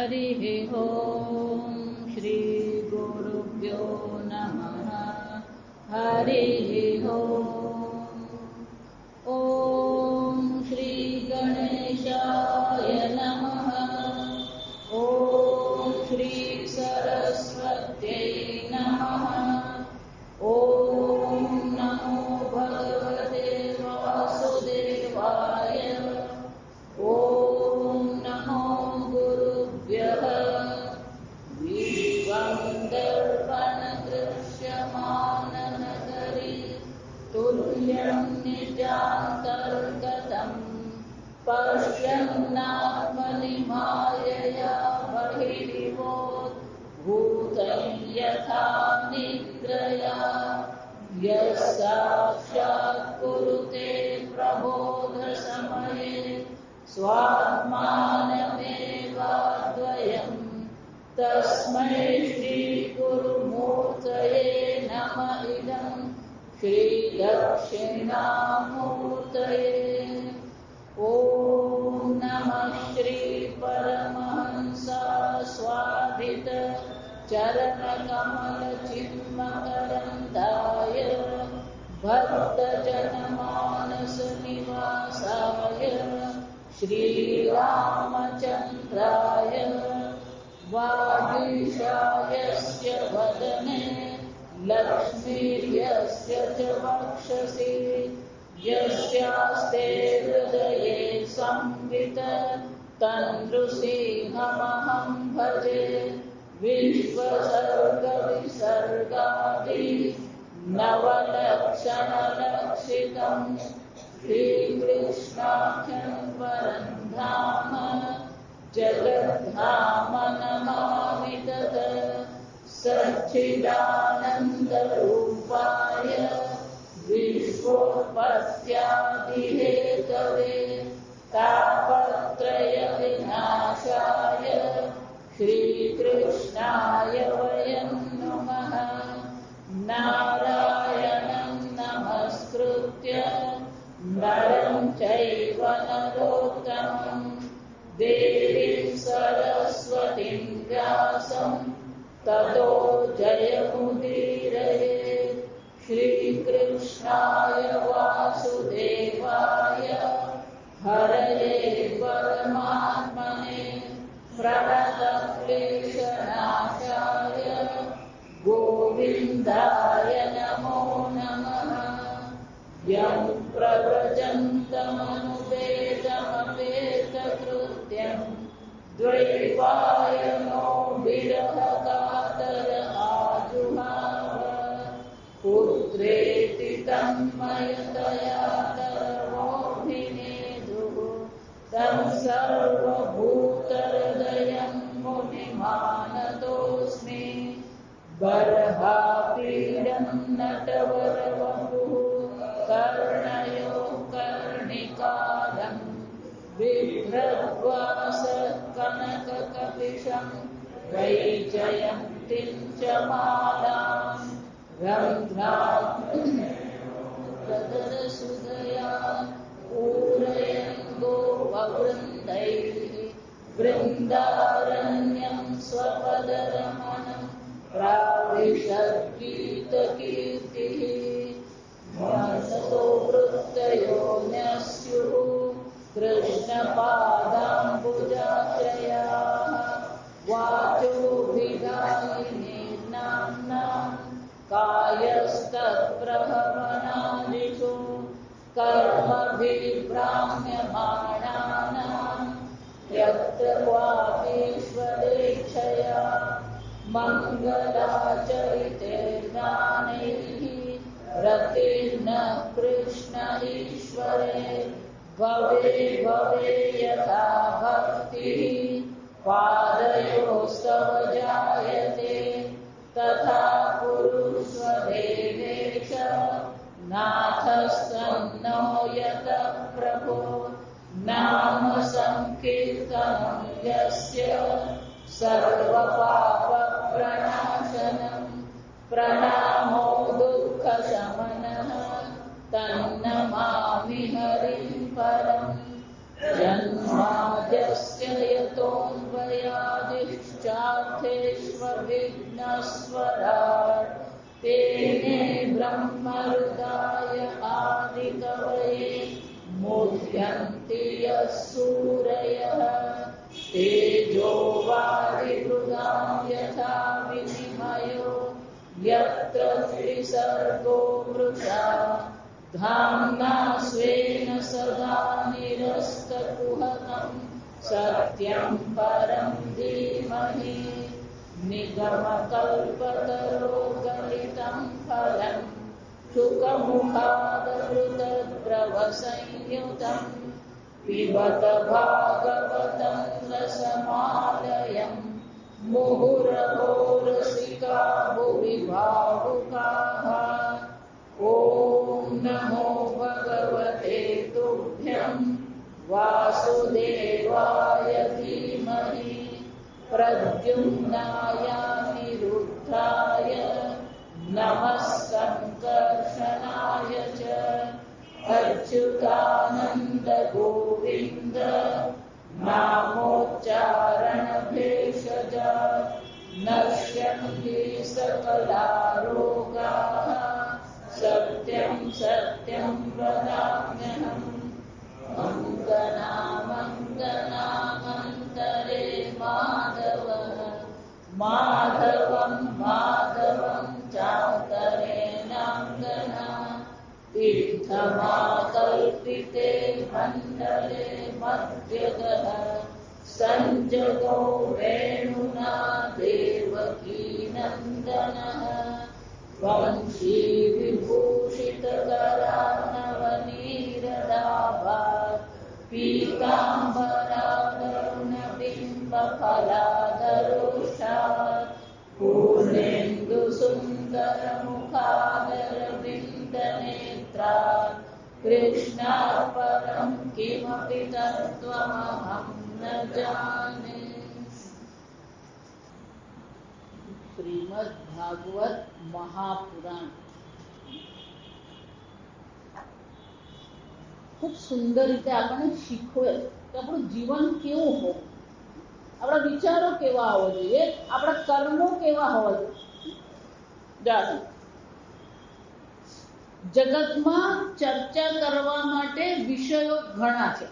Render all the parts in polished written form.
हरिः ॐ श्री गुरुभ्यो नमः। हरिः ॐ श्री गणेशाय नमः। ॐ श्री सरस्वत्यै नमः। ॐ नमो भगवते वासुदेवाय। ॐ नमो गुरुभ्यः। विश्वं दर्पणदृश्यमाननगरी तुल्यं निजान्तर्गतं पश्यन्नात्मनि मायया बहिर्भूतं यथा निद्रया। यः साक्षात् कुरुते प्रबोधसमये स्वात्मानमेवाद्वयम् तस्मै श्रीगुरुमूर्तये नमः। इदं श्रीदक्षिणामूर्तये। ॐ नमः श्री परमहंसास्वादित चरणकमलचिन्मकरन्दाय भक्तजनमानसनिवासाय श्रीरामचन्द्राय वागीशायस्य वदने लक्ष्मीर्यस्य च वक्षसि यस्यास्ते हृदये संवित तन्नृसिंहमहं भजे। विश्वसर्गविसर्गादि नवलक्षणलक्षितं श्रीकृष्णाख्यं परं धाम जगद्धाम नमामि तत्। सच्चिदानन्दरूपाय विश्वोत्पत्त्यादिहेतवे तापत्रयविनाशाय श्रीकृष्णाय वयं नमः। नारायणं नमस्कृत्य नरं चैव नरोत्तमं देवीं सरस्वतीं व्यासं ततो जयमुदीरये। श्रीकृष्णाय वासुदेवाय हरये परमात्मने प्रणतक्लेशनाशाय गोविन्दाय नमो नमः। यं प्रव्रजन्तमनुपेतमपेतकृत्यं द्वैपायनो विरहकातर आजुहाव। पुत्रेति तन्मयतया तरवोऽभिनेदुः तं सर्वभूतहृदयं मुनिमानतोऽस्मि। बर्हापीडं नटवरवपुः कर्णयो कर्णिकारं बिभ्रद्वासकनककपिशं वैजयन्तीं च मालां रन्ध्रादरसुधया पूरयन् गोपवृन्दैः। वृन्दारण्यं स्वपदरमणं प्राविशद्गीतकीर्तिः। मनसो वृत्तयो न्यस्युः कृष्णपादाम्बुजाश्रयाः। वाचोभिधायिनीर्नाम्नां कायस्तत्प्रभवनादिषु कर्मभिभ्राम्यमाणानां यत्र क्वापीश्वरेच्छया मङ्गलाचरितेर्गानैः रतिर्न कृष्ण ईश्वरे। भवे भवे यथा भक्तिः पादयोस्तव जायते तथा कुरुष्व देवेश नाथस्तन्नो यतः प्रभो। नाम संकीर्तनं यस्य सर्वपापप्रणाशनं प्रणामो दुःखशमनः तन्नमामि हरिं परम्। जन्माद्यस्य यस्य यतोऽन्वयादिश्चार्थेष्वभिघ्नस्वराट् तेने ब्रह्महृदाय आदिकवये मुह्यन्ति यः सूरयः तेजो वारिमृदां यथा विनिमयो यत्र त्रिसर्गो मृषा धाम्ना स्वेन सदा निरस्तकुहकं सत्यं परं धीमहि निगमकल्पतरोर्गलितं फलं शुकमुखादमृतद्रवसंयुतं पिबत भागवतं रसमालयं मुहुरहो रसिका भुवि भावुकाः। ॐ नमो भगवते तुभ्यं वासुदेवाय धीमहि प्रद्युम्नाय निरुद्धाय नमः संकर्षणाय च अच्युतानन्द गोविन्द नामोच्चारणभेषज नश्यन्ति सकलारोगाः सत्यं सत्यं वदाम्यहम् मङ्गनामन्तरे माधवः माधवं माधवं चान्तरे नाङ्गना तीर्थमाकल्पिते मण्डले मध्यगः सञ्जगो वेणुना देवकी नन्दनः वंशी विभूषितकरानवनीरदाभात् पीताम्बरादरुणबिम्बफलादरोषात् पूर्णेन्दुसुन्दरमुखादरविन्दनेत्रात् कृष्णात् परं किमपि तत्त्वमहं न जाने। શ્રીમદ ભાગવત મહાપુરાણ ખૂબ સુંદર રીતે આપણને શીખવે કે આપણું જીવન કેવું હોવું, આપણા વિચારો કેવા હોવા જોઈએ, આપણા કર્મો કેવા હોવા જોઈએ. જગતમાં ચર્ચા કરવા માટે વિષયો ઘણા છે,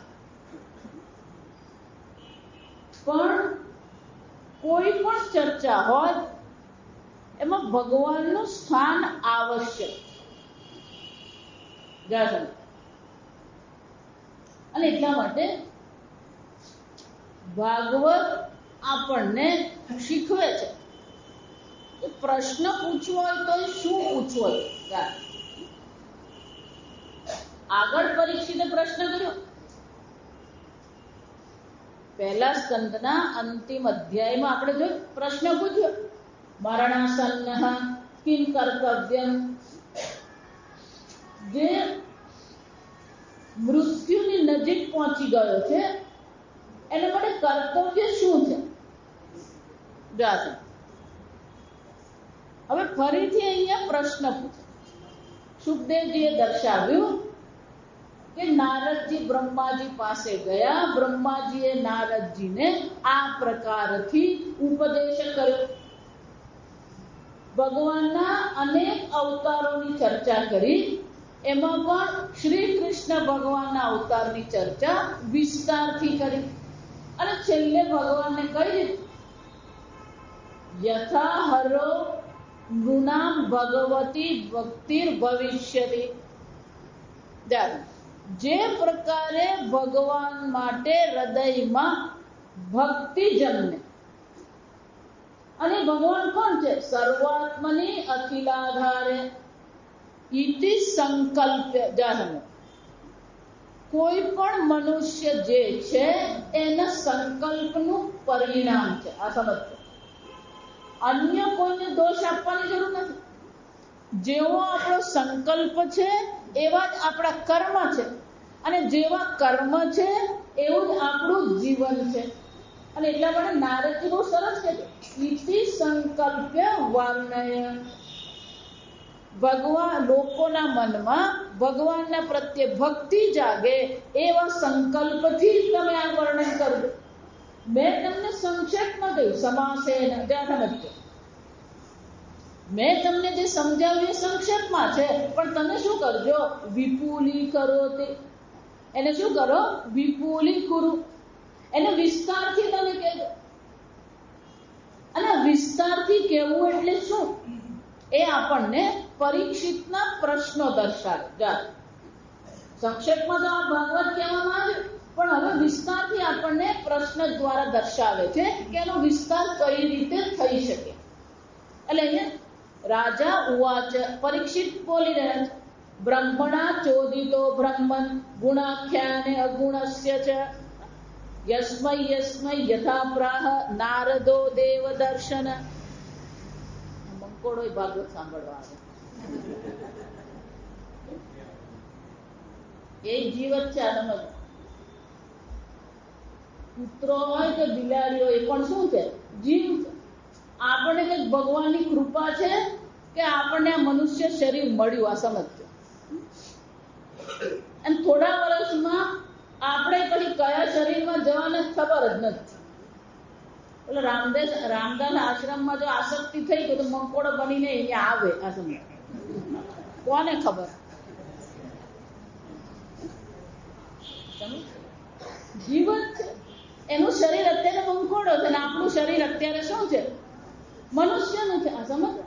પણ કોઈ પણ ચર્ચા હોય એમાં ભગવાનનું સ્થાન આવશ્યક. અને એટલા માટે ભાગવત આપણને શીખવે છે કે પ્રશ્ન પૂછવો હોય તો શું પૂછવો હોય. આગળ પરીક્ષિતે પ્રશ્ન કર્યો, પહેલા સ્કંદના અંતિમ અધ્યાયમાં આપણે જોયું, પ્રશ્ન પૂછ્યો મરણાસન્નઃ કિમ કર્તવ્યમ. જે મૃત્યુની નજીક પહોંચી ગયો છે એને માટે કર્તવ્ય શું છે. હવે ફરીથી અહીંયા પ્રશ્ન પૂછે. સુખદેવજીએ દર્શાવ્યું કે નારદજી બ્રહ્માજી પાસે ગયા, બ્રહ્માજીએ નારદજીને આ પ્રકારથી ઉપદેશ કર્યો. ભગવાનના અનેક અવતારોની ચર્ચા કરી, એમાં પણ શ્રી કૃષ્ણ ભગવાનના અવતારની ચર્ચા વિસ્તારથી કરી અને છેલ્લે ભગવાનને કહી દીધું યથા હરો નૃણામ ભગવતી ભક્તિર ભવિષ્યતિ. જે પ્રકારે ભગવાન માટે હૃદયમાં ભક્તિ જન્મે, અને ભગવાન કોણ છે? સર્વાત્મની અખિલાધારે ઇતિ સંકલ્પ્ય જાહ્ન. કોઈ પણ મનુષ્ય જે છે એના સંકલ્પનું પરિણામ છે. આ સમજજો, અન્ય કોઈને દોષ આપવાની જરૂર નથી. જેવો આપણો સંકલ્પ છે એવા જ આપણા કર્મ છે, અને જેવા કર્મ છે એવું જ આપણું જીવન છે. અને એટલા માટે નારદજી બહુ સરસ છે, ઇતિ સંકલ્પ્ય વર્ણય. ભગવાન લોકોના મનમાં ભગવાનના પ્રત્યે ભક્તિ જાગે એવા સંકલ્પથી તમે આ વર્ણન કરજો. મેં તમને સંક્ષેપમાં કહ્યું સમાસેન, ત્યાં સમજજો. મેં તમને જે સમજાવ્યું એ સંક્ષેપમાં છે, પણ તમે શું કરજો? વિપુલી કરો. તે એને શું કરો? વિપુલી કરું. એને વિસ્તારથી તમે કહેજો. અને વિસ્તારથી કહેવું એટલે શું? એ આપણને પરીક્ષિતના પ્રશ્નો દર્શાવે. સંક્ષેપમાં તો આ ભાગવત કહેવામાં આવ્યું, પણ હવે વિસ્તારથી આપણને પ્રશ્ન દ્વારા દર્શાવે છે કે એનો વિસ્તાર કઈ રીતે થઈ શકે. એટલે અહીંયા રાજા ઉવાચ, પરીક્ષિત બોલી રહ્યા છે, બ્રહ્મણા ચોદિતો બ્રહ્મન ગુણાખ્યાને અગુણસ્ય ચ યસ્મૈ યસ્મૈ યથા પ્રાહ નારદો દેવ દર્શન. મંકોડો ભાગવત સાંભળવા આવે. એ જીવત છે. આ કૂતરો હોય કે બિલાડી હોય, એ પણ શું છે? જીવ છે. આપણને કઈક ભગવાનની કૃપા છે કે આપણને આ મનુષ્ય શરીર મળ્યું, આ સમજજો. અને થોડા વર્ષમાં આપણે પછી કયા શરીરમાં જવાના ખબર જ નથી. એટલે રામદાસ આશ્રમમાં જો આસક્તિ થઈ ગઈ તો મંકોડો બનીને અહીંયા આવે. આ સમય કોને ખબર? જીવન છે. એનું શરીર અત્યારે મંકોડો છે અને આપણું શરીર અત્યારે શું છે? મનુષ્યનું છે. આ સમજ.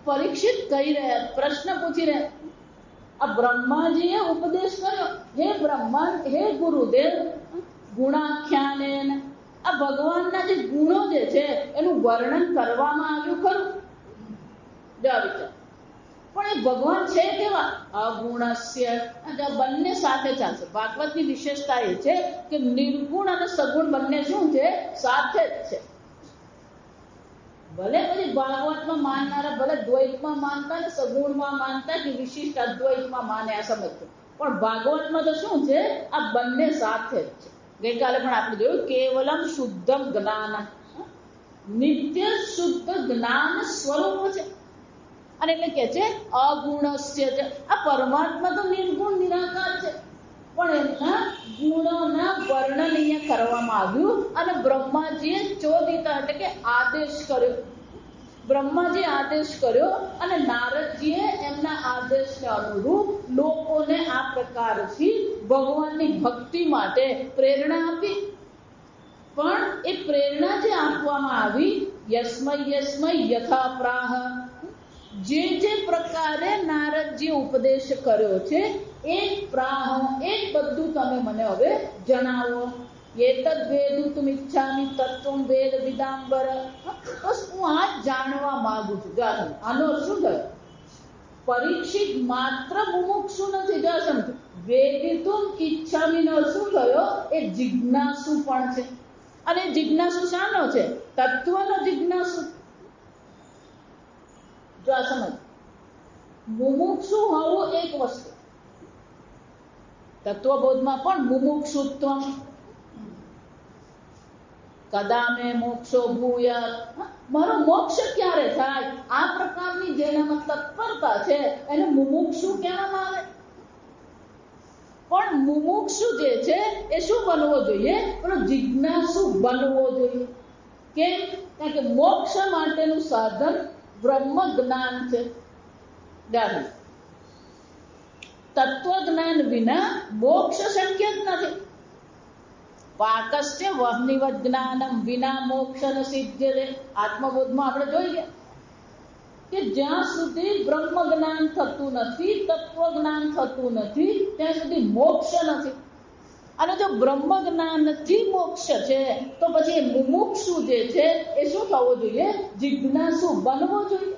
પરીક્ષિત કહી રહ્યા, પ્રશ્ન પૂછી રહ્યા. આ બ્રહ્માજીએ ઉપદેશ કર્યો, હે બ્રહ્મા, હે ગુરુદેવ, ગુણાખ્યાને, આ ભગવાનના જે ગુણો જે છે એનું વર્ણન કરવામાં આવ્યું ખરું. વિચાર, પણ એ ભગવાન છે કેવા? અગુણસ્ય. બંને સાથે ચાલશે. ભાગવતની વિશેષતા એ છે કે નિર્ગુણ અને સગુણ બંને શું છે? સાથે જ છે. ભલે પછી ભાગવતમાં માનનારા ભલે દ્વૈતમાં માનતા ને સગુણમાં માનતા કે વિશિષ્ટ અદ્વૈતમાં માને, આ સમજતો. પણ ભાગવતમાં તો શું છે? આ બંને સાથે જ છે. ગઈકાલે પણ આપણે જોયું કેવલમ શુદ્ધમ જ્ઞાન, નિત્ય શુદ્ધ જ્ઞાન સ્વરૂપ છે. અને એટલે કે છે અગુણસ્ય છે. આ પરમાત્મા તો નિર્ગુણ નિરાકાર છે, પણ એમના ગુણોના વર્ણન અહીંયા કરવામાં આવ્યું. અને બ્રહ્માજીએ ચોદિતા એટલે કે આદેશ કર્યો. બ્રહ્માજી આદેશ કર્યો અને નારદજીએ એમના આદેશને અનુરૂપ લોકોને આ પ્રકારથી ભગવાનની ભક્તિ માટે પ્રેરણા આપી. પણ એ પ્રેરણા જે આપવામાં આવી, યસ્મૈ યસ્મૈ યથા પ્રાહ, જે જે પ્રકારે નારદજી ઉપદેશ કર્યો છે એ પ્રાહ, એ બધું તમે મને હવે જણાવો. એતદ વેદુતુમ ઈચ્છામિ તત્વમ વેદ વિદાંબર. બસ હું આ જાણવા માંગુ છું. આનો શું થયો? પરીક્ષિત માત્ર મુમુક્ષુ નથી. જો સમજો, વેદિતુમ ઈચ્છામિ નો શું થયો? એ જિજ્ઞાસુ પણ છે. અને જિજ્ઞાસુ શાનો છે? તત્વનો જિજ્ઞાસુ. જો આ સમજ, મુમુક્ષુ હોવું એક વસ્તુ, તત્વબોધમાં પણ મુમુક્ષુત્વ, કદા મે મોક્ષો ભૂયાત, મારો મોક્ષ ક્યારે થાય, આ પ્રકારની જેનામાં તત્પરતા છે એને મુમુક્ષુ કહેવામાં આવે. પણ મુમુક્ષુ જે છે એ શું બનવો જોઈએ? પણ જિજ્ઞાસુ બનવો જોઈએ. કેમ? કારણ કે મોક્ષ માટેનું સાધન બ્રહ્મ જ્ઞાન છે. તત્વજ્ઞાન વિના મોક્ષ શક્ય જ નથી. પાકસ્ય વહ્નિવદ જ્ઞાનમ વિના મોક્ષ ન સિદ્ધ્યતે. આત્મબોધમાં આપણે જોઈએ કે જ્યાં સુધી બ્રહ્મ જ્ઞાન થતું નથી, તત્વ જ્ઞાન થતું નથી, ત્યાં સુધી મોક્ષ નથી. અને જો બ્રહ્મ જ્ઞાનથી મોક્ષ છે તો પછી એ મુમુક્ષુ જે છે એ શું થવો જોઈએ? જિજ્ઞાસુ બનવો જોઈએ.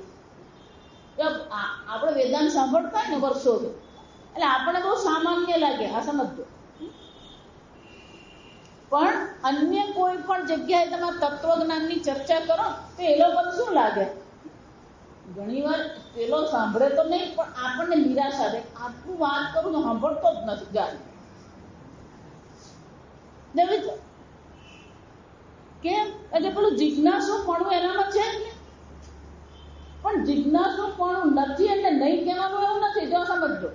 આપણે વેદાંત સાંભળતા ને વર્ષોથી, એટલે આપણે બહુ સામાન્ય લાગે, આ સમજો. પણ અન્ય કોઈ પણ જગ્યાએ તમે તત્વજ્ઞાનની ચર્ચા કરો તો એ લોકોને શું લાગે? ઘણી વાર પેલો સાંભળે તો નહીં, પણ આપણને નિરાશા રહે. આટલું વાત કરું તો સાંભળતો જ નથી. કેમ? એટલે પેલું જિજ્ઞાસુપણું એનામાં છે જ ને. પણ જિજ્ઞાસુપણું નથી એટલે નહીં કહેવાનું એવું નથી. જો સમજો,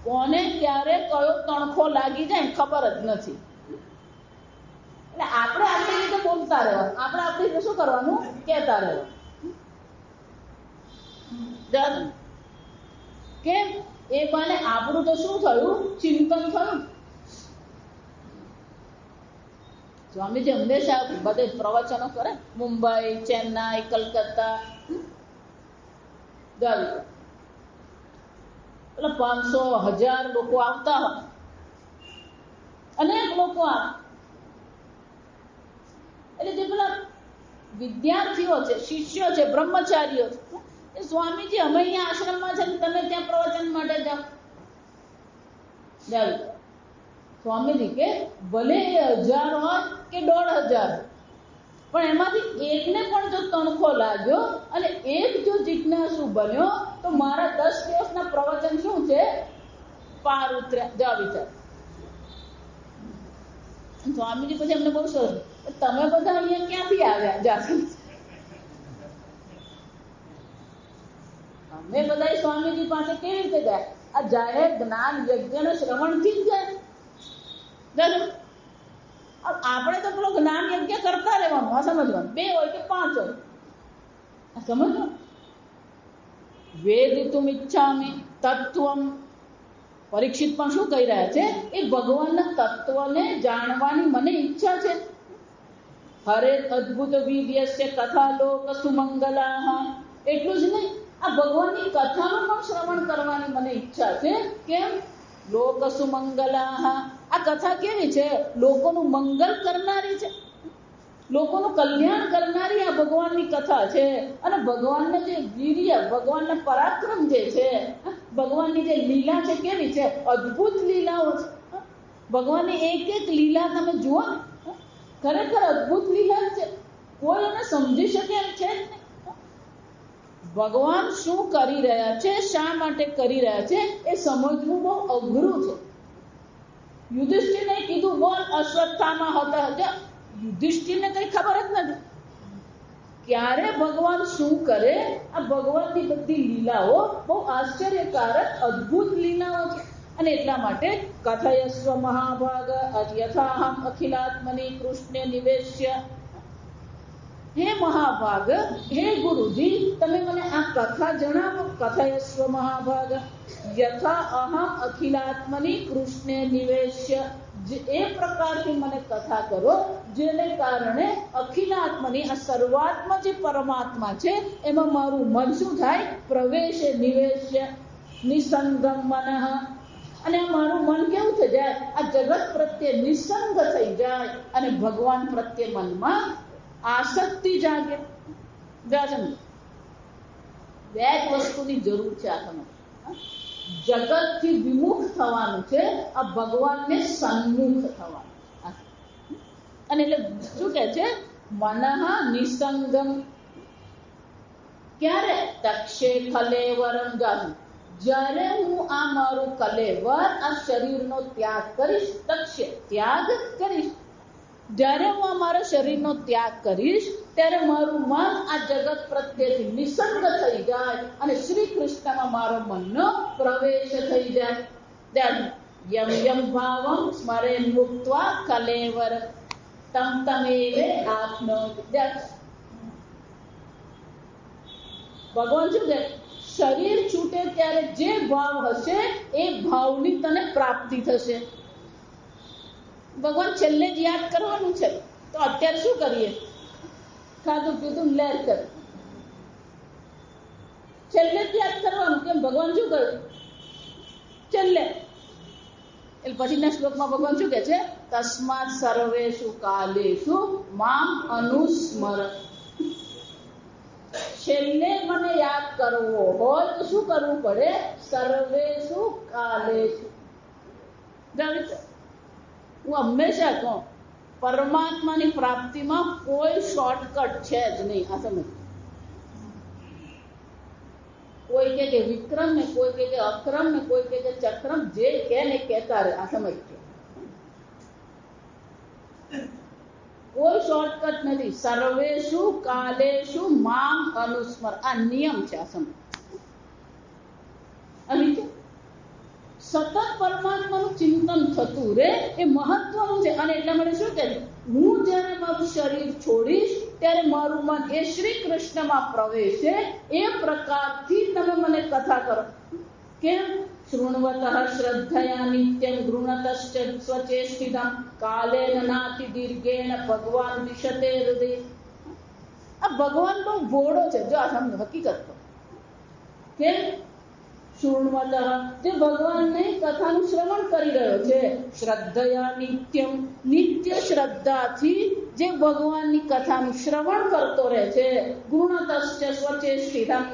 કોને ક્યારે કયો તણખો લાગી જાય ખબર જ નથી. એટલે આપણે આપણી રીતે બોલતા રહેવાનું, આપણે આપણી રીતે શું કરવાનું? કહેતા રહેવાનું. કેમ? એ બાને આપણું તો શું થયું? ચિંતન થયું. સ્વામીજી હંમેશા બધે પ્રવચનો કરે, મુંબઈ, ચેન્નાઈ, કલકત્તા, એટલે 500, 1000 લોકો આવતા હોય, અનેક લોકો આવે. એટલે જે પેલા વિદ્યાર્થીઓ છે, શિષ્યો છે, બ્રહ્મચારીઓ છે, એ સ્વામીજી અમે અહીંયા આશ્રમમાં છે ને તમે ત્યાં પ્રવચન માટે જાઓ. સ્વામીજી કે ભલે 1000 હોય કે 1500, પણ એમાંથી એકને પણ જો તણખો લાગ્યો અને એક જો જિજ્ઞાસુ બન્યો તો મારા 10 દિવસના પ્રવચન શું છે? પાર ઉતર્યા. જા વિચાર. સ્વામીજી પછી એમને બહુ સરસ, તમે બધા અહીંયા ક્યાંથી આવ્યા? જાતે અમે બધા સ્વામીજી પાસે કેવી રીતે ગયા? આ જાહેર જ્ઞાન યજ્ઞ શ્રવણથી જ જાય. આપણે તો પેલો જ્ઞાન યજ્ઞ કરતા રહેવાનું. આ સમજવાનું, 2 હોય કે 5 હોય. આ સમજો. વેદિતુમ ઈચ્છામિ તત્વમ. પરીક્ષિત પણ શું કહી રહ્યા છે? એ ભગવાનના તત્વને જાણવાની મને ઈચ્છા છે. હરે અદ્ભુત વીર્યસ્ય કથા લોક સુમંગલા. એટલું જ નહીં, આ ભગવાનની કથાનું પણ શ્રવણ કરવાની મને ઈચ્છા છે. કેમ? લોક સુમંગલા. આ કથા કેવી છે? લોકોનું મંગલ કરનારી છે, લોકોનું કલ્યાણ કરનારી આ ભગવાનની કથા છે. અને ભગવાનને જે વીર્ય, ભગવાનના પરાક્રમ જે છે, ભગવાનની જે લીલા છે કેવી છે? અદ્ભુત લીલાઓ છે. ભગવાનની એક એક લીલા તમે જુઓ ને, ખરેખર અદ્ભુત લીલા છે. કોઈ એને સમજી શકે એમ છે જ નહીં. ભગવાન શું કરી રહ્યા છે, શા માટે કરી રહ્યા છે, એ સમજવું બહુ અઘરું છે. યુધિષ્ઠિરને કીધું બોલ અશ્વત્થામા હતા. યુધિષ્ઠિરને કઈ ખબર જ નથી ક્યારે ભગવાન શું કરે. આ ભગવાનની બધી લીલાઓ બહુ આશ્ચર્યકારક અદ્ભુત લીલાઓ છે. અને એટલા માટે કથયસ્વ મહાભાગ યથાહમ અખિલાત્મની કૃષ્ણે નિવેશ્ય. હે મહાભાગ, હે ગુરુજી, તમે મને આ કથા જણાવો. કથયસ્વ મહાભાગ યથા અહમ અખિલાત્મની કૃષ્ણે નિવેશ્ય. એ પ્રકારથી મને કથા કરો જેને કારણે અખિલાત્મની, આ સર્વાત્મ જે પરમાત્મા છે એમાં મારું મન શું થાય? પ્રવેશે, નિવેશ્ય, નિસંગમ મનઃ. અને મારું મન કેવું થઈ જાય? આ જગત પ્રત્યે નિસંગ થઈ જાય અને ભગવાન પ્રત્યે મનમાં આસક્તિ જાગે. બે જ વસ્તુની જરૂર છે. આ તમે જગતથી વિમુખ થવાનું છે, આ ભગવાનને સન્મુખ થવાનું. અને એટલે શું કહે છે? મનઃ નિસંગમ. ક્યારે? તક્ષે કલેવરમ જાતું. જ્યારે હું આ મારું કલેવર, આ શરીરનો ત્યાગ કરીશ, તક્ષે ત્યાગ કરીશ. જ્યારે હું આ મારા શરીરનો ત્યાગ કરીશ ત્યારે મારું મન આ જગત પ્રત્યેથી નિસંગ થઈ જાય અને શ્રી કૃષ્ણમાં મારો મનનો પ્રવેશ થઈ જાય. યમ યમ ભાવમ સ્મરે મુક્ત્વા કલેવર તમ તમેવે આપનોતિ. ભગવાન શું કહે? શરીર છૂટે ત્યારે જે ભાવ હશે એ ભાવની તને પ્રાપ્તિ થશે. ભગવાન છેલ્લે જ યાદ કરવાનું છે. તો અત્યારે શું કરીએ? ખાધું પીધું લહેર કર. છેલ્લે જ યાદ કરવાનું. કેમ? ભગવાન શું કહ્યું? છેલ્લે. એટલે પછીના શ્લોકમાં ભગવાન શું કહે છે? તસ્માત સર્વેષુ કાલેષુ મામ અનુસ્મર. છેલ્લે મને યાદ કરવો હોય તો શું કરવું પડે? સર્વેષુ કાલેષુ. હું હંમેશા કહું, પરમાત્માની પ્રાપ્તિમાં કોઈ શોર્ટકટ છે જ નહીં. આ સમજ. કોઈ કે વિક્રમ ને, કોઈ કે અક્રમ ને, કોઈ કે ચક્રમ, જે કે ને કહેતા રહે. આ સમજ. કોઈ શોર્ટકટ નથી. સર્વેષુ કાલેષુ મામ અનુસ્મર, આ નિયમ છે. આ સમય સતત પરમાત્માનું ચિંતન થતું રે એ મહત્વનું છે. અને એટલા માટે શું કહે છે, હું જ્યારે મારું શરીર છોડીશ ત્યારે મારું મન એ શ્રી કૃષ્ણમાં પ્રવેશે. એ પ્રકારથી તમે મને કથા કરો. કેમ? શૃણવતઃ શ્રદ્ધયા નિત્યમ ગૃણતશ્ચ સ્વચેષ્ટિતમ કાલેન નાતિ દીર્ઘેણ ભગવાન દિશતે હૃદય. આ ભગવાન બહુ ભોળો છે. જો આ સમજો હકીકત તો. કેમ? શૃણવતઃ, જે ભગવાનની કથાનું શ્રવણ કરી રહ્યો છે. શ્રદ્ધયા નિત્યમ, નિત્ય શ્રદ્ધાથી જે ભગવાનની કથાનું શ્રવણ કરતો રહે છે. ગુણતશ્ચ સ્વચેષ્ટિતમ,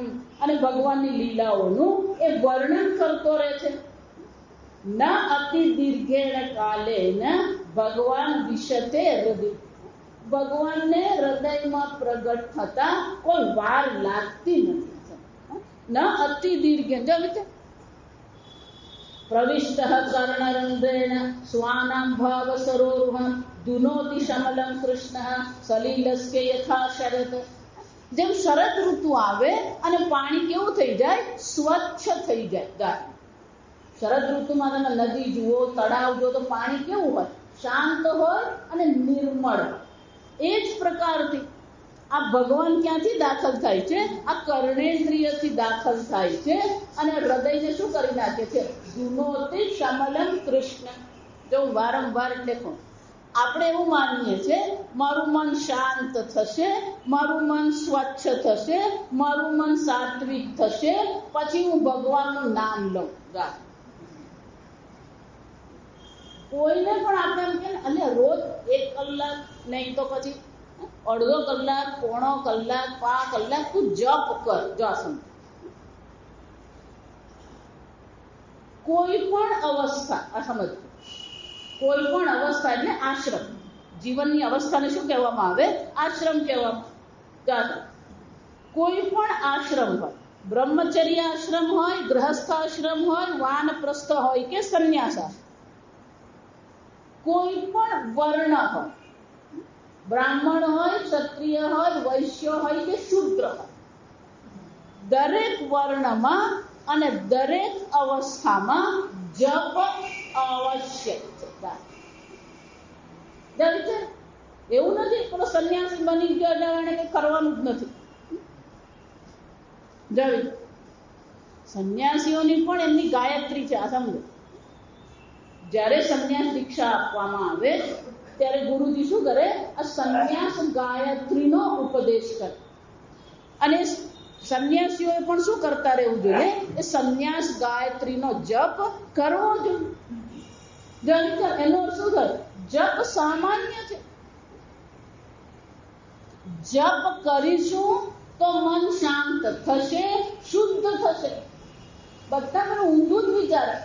અને ભગવાનની લીલાઓનું એ વર્ણન કરતો રહે છે. ન અતિ દીર્ઘેણ કાલેન ભગવાન વિશતે હૃદય, ભગવાનને હૃદયમાં પ્રગટ થતા કોઈ વાર લાગતી નથી. ન અતિ દીર્ઘેણ, જો વિચાર, પ્રવિષ્ટ કર્ણરંધ્રેણ સ્વાનામ ભાવ સરોરુહં ધુનોતિ શમલમ કૃષ્ણ સલીલસ્કે યથા શરત. જેમ શરદ ઋતુ આવે અને પાણી કેવું થઈ જાય? સ્વચ્છ થઈ જાય. શરદ ઋતુમાં તમે નદી જુઓ, તળાવ જુઓ તો પાણી કેવું હોય? શાંત હોય અને નિર્મળ. એ જ પ્રકારથી આ ભગવાન ક્યાંથી દાખલ થાય છે? આ કર્ણેન્દ્રિયથી દાખલ થાય છે અને હૃદયને શું કરી નાખે છે? ધુનોતિ શમલમ કૃષ્ણ. જો વારંવાર એટલે કહું, આપણે એવું માનીએ છીએ મારું મન શાંત થશે, મારું મન સ્વચ્છ થશે, મારું મન સાત્વિક થશે, પછી હું ભગવાનનું નામ લઉં. કોઈને પણ આપણે એમ કે અને રોજ 1 કલાક નહીં તો પછી અડધો કલાક, પોણો કલાક, 5 કલાક તું જપ કર. જો સમજ, કોઈ પણ અવસ્થા, આ સમજ, કોઈ પણ અવસ્થા એટલે આશ્રમ. જીવનની અવસ્થાને શું કહેવામાં આવે? આશ્રમ કહેવામાં. કોઈ પણ આશ્રમ હોય, બ્રહ્મચર્ય આશ્રમ હોય, ગૃહસ્થ આશ્રમ હોય, વાનપ્રસ્થ હોય કે સંન્યાસ આશ્રમ, કોઈ પણ વર્ણ હોય, બ્રાહ્મણ હોય, ક્ષત્રિય હોય, વૈશ્ય હોય કે શૂદ્ર હોય, દરેક વર્ણમાં અને દરેક અવસ્થામાં જપ આવશ્યક છે. એવું નથી પેલો સંન્યાસી બની ગયો એટલે એને કઈ કરવાનું જ નથી. સંન્યાસીઓની પણ એમની ગાયત્રી છે. આ સમજો, જ્યારે સંન્યાસ દીક્ષા આપવામાં આવે ત્યારે ગુરુજી શું કરે? આ સંન્યાસ ગાયત્રીનો ઉપદેશ કરે. અને સંન્યાસીઓએ પણ શું કરતા રહેવું જોઈએ? એ સંન્યાસ ગાયત્રીનો જપ કરવો જોઈએ. એનો શું થાય? જપ સામાન્ય છે. જપ કરીશું તો મન શાંત થશે, શુદ્ધ થશે. બધા મને ઊંધું જ વિચારે,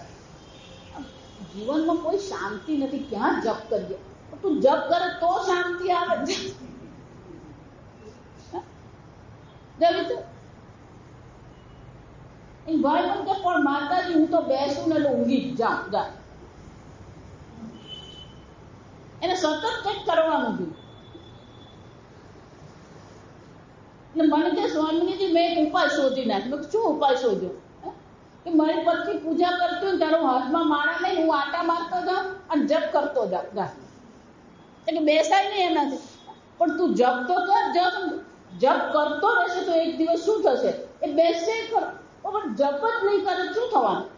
જીવનમાં કોઈ શાંતિ નથી, ક્યાં જપ કરીએ? તું જપ કરે તો શાંતિ આવે. ભાઈ પણ કે પણ માતાજી હું તો બેસું ને એટલે ઊંઘી જ જાઉં. એને સતત કંઈક કરવાનું છે. મને કે સ્વામીજી મેં એક ઉપાય શોધી નાખ્યો. શું ઉપાય શોધ્યો? કે મારી પત્ની પૂજા કરતી હોય ત્યારે હું હાથમાં માળા લઈને હું આટા મારતો જાઉં અને જપ કરતો જાઉં. એટલે બેસાય નહીં એનાથી, પણ તું જપ તો કર. જપ કરતો રહેશે તો એક દિવસ શું થશે? એ બેસશે ખરો, પણ જપ જ નહીં કરે શું થવાનું?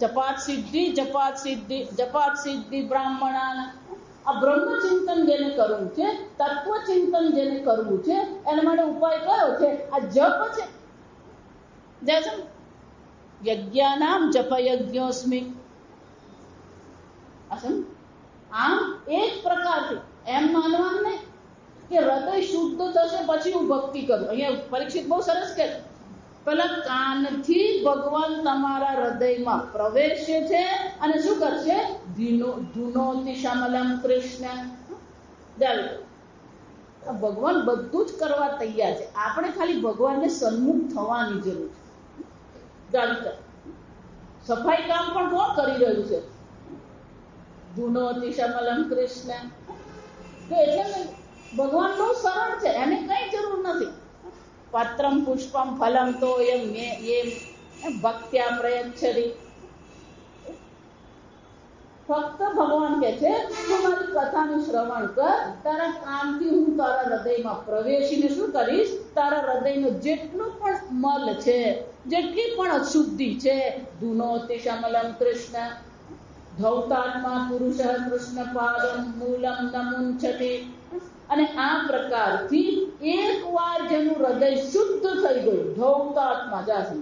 જપાત સિદ્ધિ, જપાત સિદ્ધિ, જપાત સિદ્ધિ બ્રાહ્મણા. આ બ્રહ્મચિંતન જેને કરવું છે, તત્વચિંતન જેને કરવું છે, એના માટે ઉપાય કયો છે? આ જપ છે. યજ્ઞાનામ જપ યજ્ઞોસ્મિ. આમ એક પ્રકારથી એમ માનવાનું નહીં કે હૃદય શુદ્ધ થશે પછી હું ભક્તિ કરું. અહીંયા પરીક્ષિત બહુ સરસ કે પેલા કાનથી ભગવાન તમારા હૃદયમાં પ્રવેશે છે અને શું કરશે? ધુનોતિ શમલમ કૃષ્ણ. ભગવાન બધું જ કરવા તૈયાર છે. આપણે ખાલી ભગવાનને સન્મુખ થવાની જરૂર છે. સફાઈ કામ પણ કોણ કરી રહ્યું છે? ધુનોતિ શમલમ કૃષ્ણ. તો એટલે ભગવાન બહુ સરળ છે, એને કઈ જરૂર નથી. પત્રમ પુષ્પમ ફલમ તો એમ ભક્ત્યા પ્રયચ્છતિ. ફક્ત ભગવાન કે છે તું મારી કથાનું શ્રવણ કર, તારા કામથી હું તારા હૃદયમાં પ્રવેશીને શું કરીશ, તારા હૃદયનું જેટલું પણ મલ છે, જેટલી પણ અશુદ્ધિ છે, ધુનોતિ શમલમ કૃષ્ણ ધૌતાત્મા પુરુષ કૃષ્ણ પાદમ મૂલમ ન મુંચતિ. અને આ પ્રકારથી એકવાર જેનું હૃદય શુદ્ધ થઈ ગયું, ધૌતાત્મા જાસી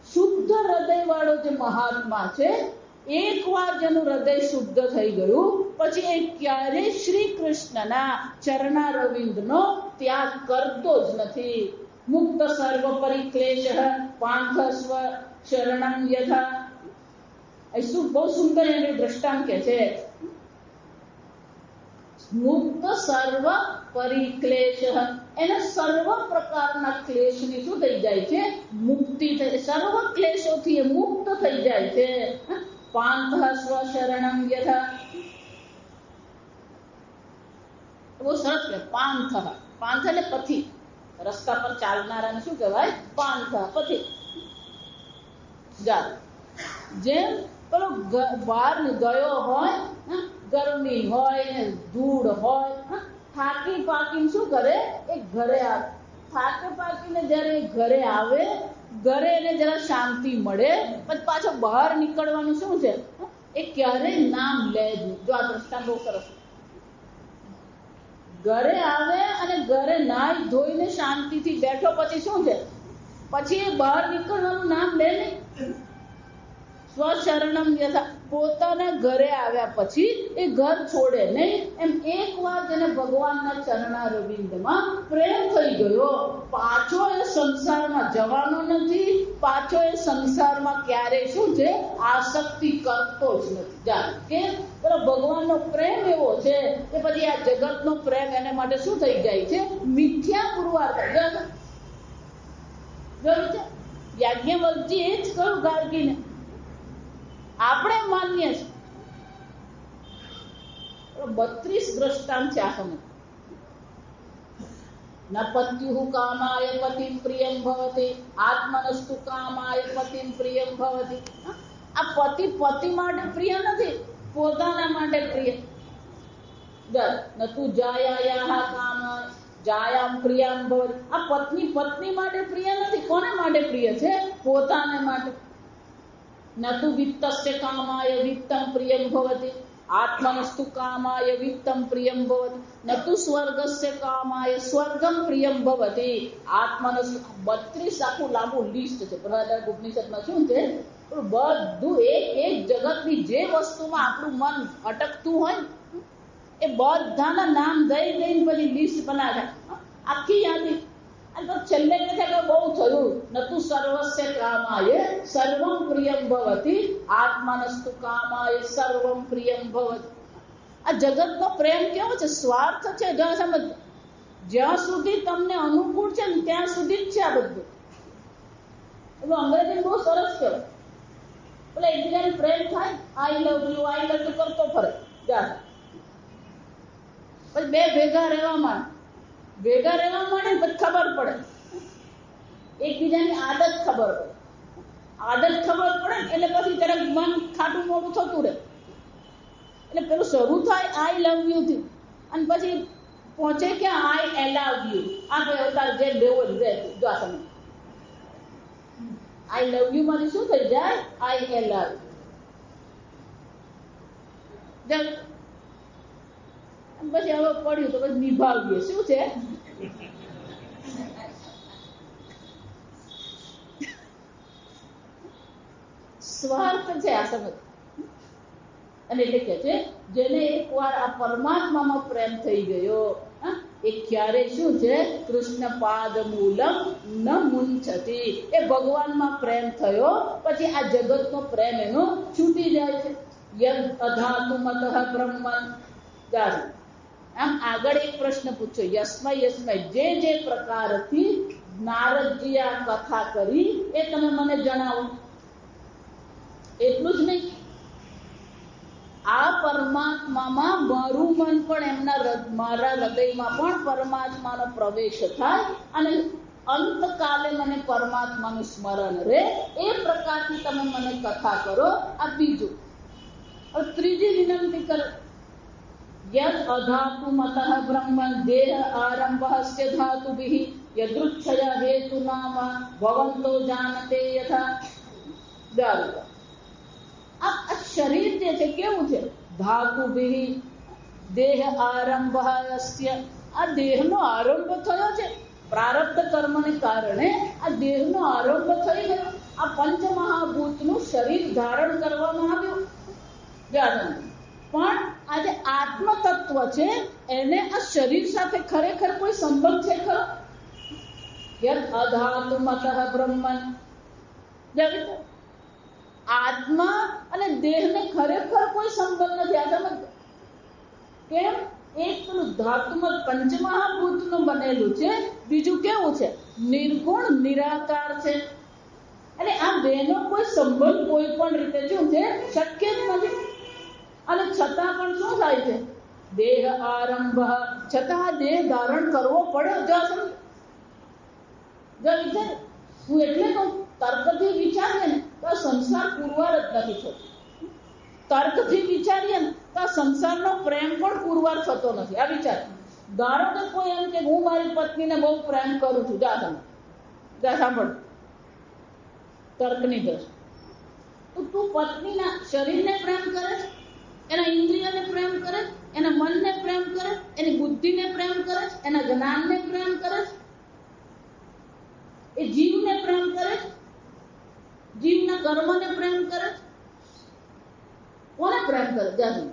શુદ્ધ હૃદય વાળો જે મહાત્મા છે, એકવાર જેનું હૃદય શુદ્ધ થઈ ગયું પછી એ ક્યારેય શ્રી કૃષ્ણના ચરણારવિંદનો ત્યાગ કરતો જ નથી. મુક્ત સર્વ પરિક્લેશ પાંથ સ્વ શરણમ યથા. બહુ સુંદર એનું દ્રષ્ટાંત કે છે. મુક્ત સર્વ પરિક્લેશ, એને સર્વ પ્રકારના ક્લેશની શું થઈ જાય છે, મુક્તિ થઈ, સર્વ ક્લેશોથી એ મુક્ત થઈ જાય છે. પાંથ સ્વ શરણમ યથા. બહુ સરસ કે પાંથ, પાંથ એટલે પથિક, રસ્તા પર ચાલનારાને શું કહેવાય, પાંથ પથિક. જેમ પેલો બહાર ગયો હોય, ગરમી હોય ને ધૂળ હોય, થાકી પાકીને શું કરે, એ ઘરે આવે. થાકી પાકીને જયારે ઘરે આવે, ઘરે એને જરા શાંતિ મળે, પછી પાછો બહાર નીકળવાનું શું છે, એ ક્યારેય નામ લે જ નહીં. જો આ દ્રષ્ટાંત બહુ સરસ. ઘરે આવે અને ઘરે નાઈ ધોઈને શાંતિથી બેઠો પછી શું છે, પછી એ બહાર નીકળવાનું નામ લે નહીં. સ્વશરણમ યથા, પોતાના ઘરે આવ્યા પછી એ ઘર છોડે નહીં. એમ એકવાર જેને ભગવાનના ચરણારવિંદમાં પ્રેમ થઈ ગયો, પાછો એ સંસારમાં જવાનો નથી, પાછો એ સંસારમાં ક્યારેય શું છે, આસક્તિ કરતો જ નથી. જાણ કે પેલો ભગવાનનો પ્રેમ એવો છે કે પછી આ જગતનો પ્રેમ એને માટે શું થઈ જાય છે, મિથ્યા પુરવાર થાય. જોયું છે યાજ્ઞવલ્ક્યજી એ જ કહ્યું ગાર્ગીને, આપણે માન્ય છે. 32 દ્રષ્ટાંત છે આ સમય. ન પત્યુ કામાય પતિમ પ્રિયમ ભવતિ આત્મનસ્તુ કામાય પતિમ પ્રિયમ ભવતિ. આ પતિ માટે પ્રિય નથી, પોતાના માટે પ્રિય. ન તું જાયાયાહ કામાય જાયામ પ્રિયમ ભવતિ. આ પત્ની માટે પ્રિય નથી. કોને માટે પ્રિય છે, પોતાને માટે. ન તું વિત્તસ્ય કામાય વિત્તમ પ્રિયમ ભવતિ આત્મનસ્તુ કામાય વિત્તમ પ્રિયમ ભવતિ. ન તું સ્વર્ગસ્ય કામાય સ્વર્ગમ પ્રિયમ ભવતિ આત્મનસ્તુ. 32 આખું લાંબુ લિસ્ટ છે. બૃહદારણ્યક ઉપનિષદમાં શું છે, બધું એક જગતની જે વસ્તુમાં આપણું મન અટકતું હોય એ બધાના નામ દઈને પછી લિસ્ટ બનાવે, આખી યાદી. અને તો છેલ્લે કે છે કે બહુ થયું, નતું સર્વસ્ય કામાય સર્વમ પ્રિયમ ભવતિ આત્મનસ્તુ કામાય સર્વમ પ્રિયમ ભવતિ. આ જગતનો પ્રેમ કેવો છે, સ્વાર્થ છે. જો સમજ, જ્યાં સુધી તમને અનુકૂળ છે ને ત્યાં સુધી જ છે આ બધું. એટલે અંગ્રેજી બહુ સરસ કહેવાય. એટલે એકબીજાને પ્રેમ થાય, આઈ લવ યુ કરતો ફરે. પછી બે ભેગા રહેવા માંડે ને પછી ખબર પડે, એકબીજાની આદત ખબર પડે. આદત ખબર પડે એટલે પછી જરાક મન ખાટું મોડું થતું રહે. એટલે પેલું શરૂ થાય આઈ લવ યુ થી, અને પછી પહોંચે કે આઈ એલાવ યુ. આ ભાઈ જે લેવો રહે. જો આ સમય આઈ લવ યુ માંથી શું થઈ જાય, આઈ એલાવ યુ. પછી હવે પડ્યું તો પછી નિભાવીએ. શું છે, સ્વાર્થ છે આ સમજ. અને એટલે કે છે જેને એકવાર આ પરમાત્મામાં પ્રેમ થઈ ગયો, એ ક્યારે શું છે, કૃષ્ણ પાદ મૂલમ ન મુંચતિ. એ ભગવાનમાં પ્રેમ થયો પછી આ જગતનો પ્રેમ એનો છૂટી જાય છે. યદ અધાતુમતઃ બ્રહ્મન. આમ આગળ એક પ્રશ્ન પૂછ્યો, યસ્મય જે પ્રકારથી નારદજી આ કથા કરી એ તમે મને જણાવો. એટલું જ નહીં, આ પરમાત્મા પરમાત્મામાં મારું મન પણ મારા હૃદયમાં પણ પરમાત્માનો પ્રવેશ થાય અને અંતકાલે મને પરમાત્માનું સ્મરણ રહે, એ પ્રકારથી તમે મને કથા કરો. આ બીજું. ત્રીજી વિનંતી કરો. યદ અધાતુ મતઃ બ્રહ્મણ દેહ આરંભસ્ય ધાતુભિઃ યદૃચ્છય હેતુનામ ભવંતો જાનતે યથા. આ શરીર જે છે કેવું છે? ધાતુભિઃ દેહ આરંભસ્ય. આ દેહનો આરંભ થયો છે. પ્રારબ્ધ કર્મને કારણે આ દેહનો આરંભ થઈ ગયો. આ પંચમહાભૂતનું શરીર ધારણ કરવામાં આવ્યું. પણ આ જે આત્મ તત્વ છે એને આ શરીર સાથે ખરેખર કોઈ સંબંધ છે ખરો? યદ અધાતુ મતઃ બ્રહ્મન. આત્મા અને દેહને ખરેખર કોઈ સંબંધ નથી. આ સમજ કેમ? એક પેલું ધાતુમત પંચમહાભૂતનું બનેલું છે, બીજું કેવું છે? નિર્ગુણ નિરાકાર છે. અને આ બેનો કોઈ સંબંધ કોઈ પણ રીતે શું છે? શક્ય જ નથી. અને છતાં પણ શું થાય છે? દેહ આરંભ. છતાં દેહ ધારણ કરવો પડે. હું એટલે કહું, તર્કથી વિચારીએ ને તો આ સંસાર પુરવાર જ નથી થતો. તર્કથી વિચારીએ ને તો આ સંસારનો પ્રેમ પણ પુરવાર થતો નથી. આ વિચાર. ધારો કે કોઈ એમ કે હું મારી પત્નીને બહુ પ્રેમ કરું છું. સાંભળ, તર્કની દ્રષ્ટિ. તો તું પત્નીના શરીરને પ્રેમ કરે છે, એના ઇન્દ્રિયને પ્રેમ કરે, એના મનને પ્રેમ કરે, એની બુદ્ધિને પ્રેમ કરે, એના જ્ઞાનને પ્રેમ કરે, એ જીવને પ્રેમ કરે, જીવના કર્મને પ્રેમ કરે. કોને પ્રેમ કરે? જાણી.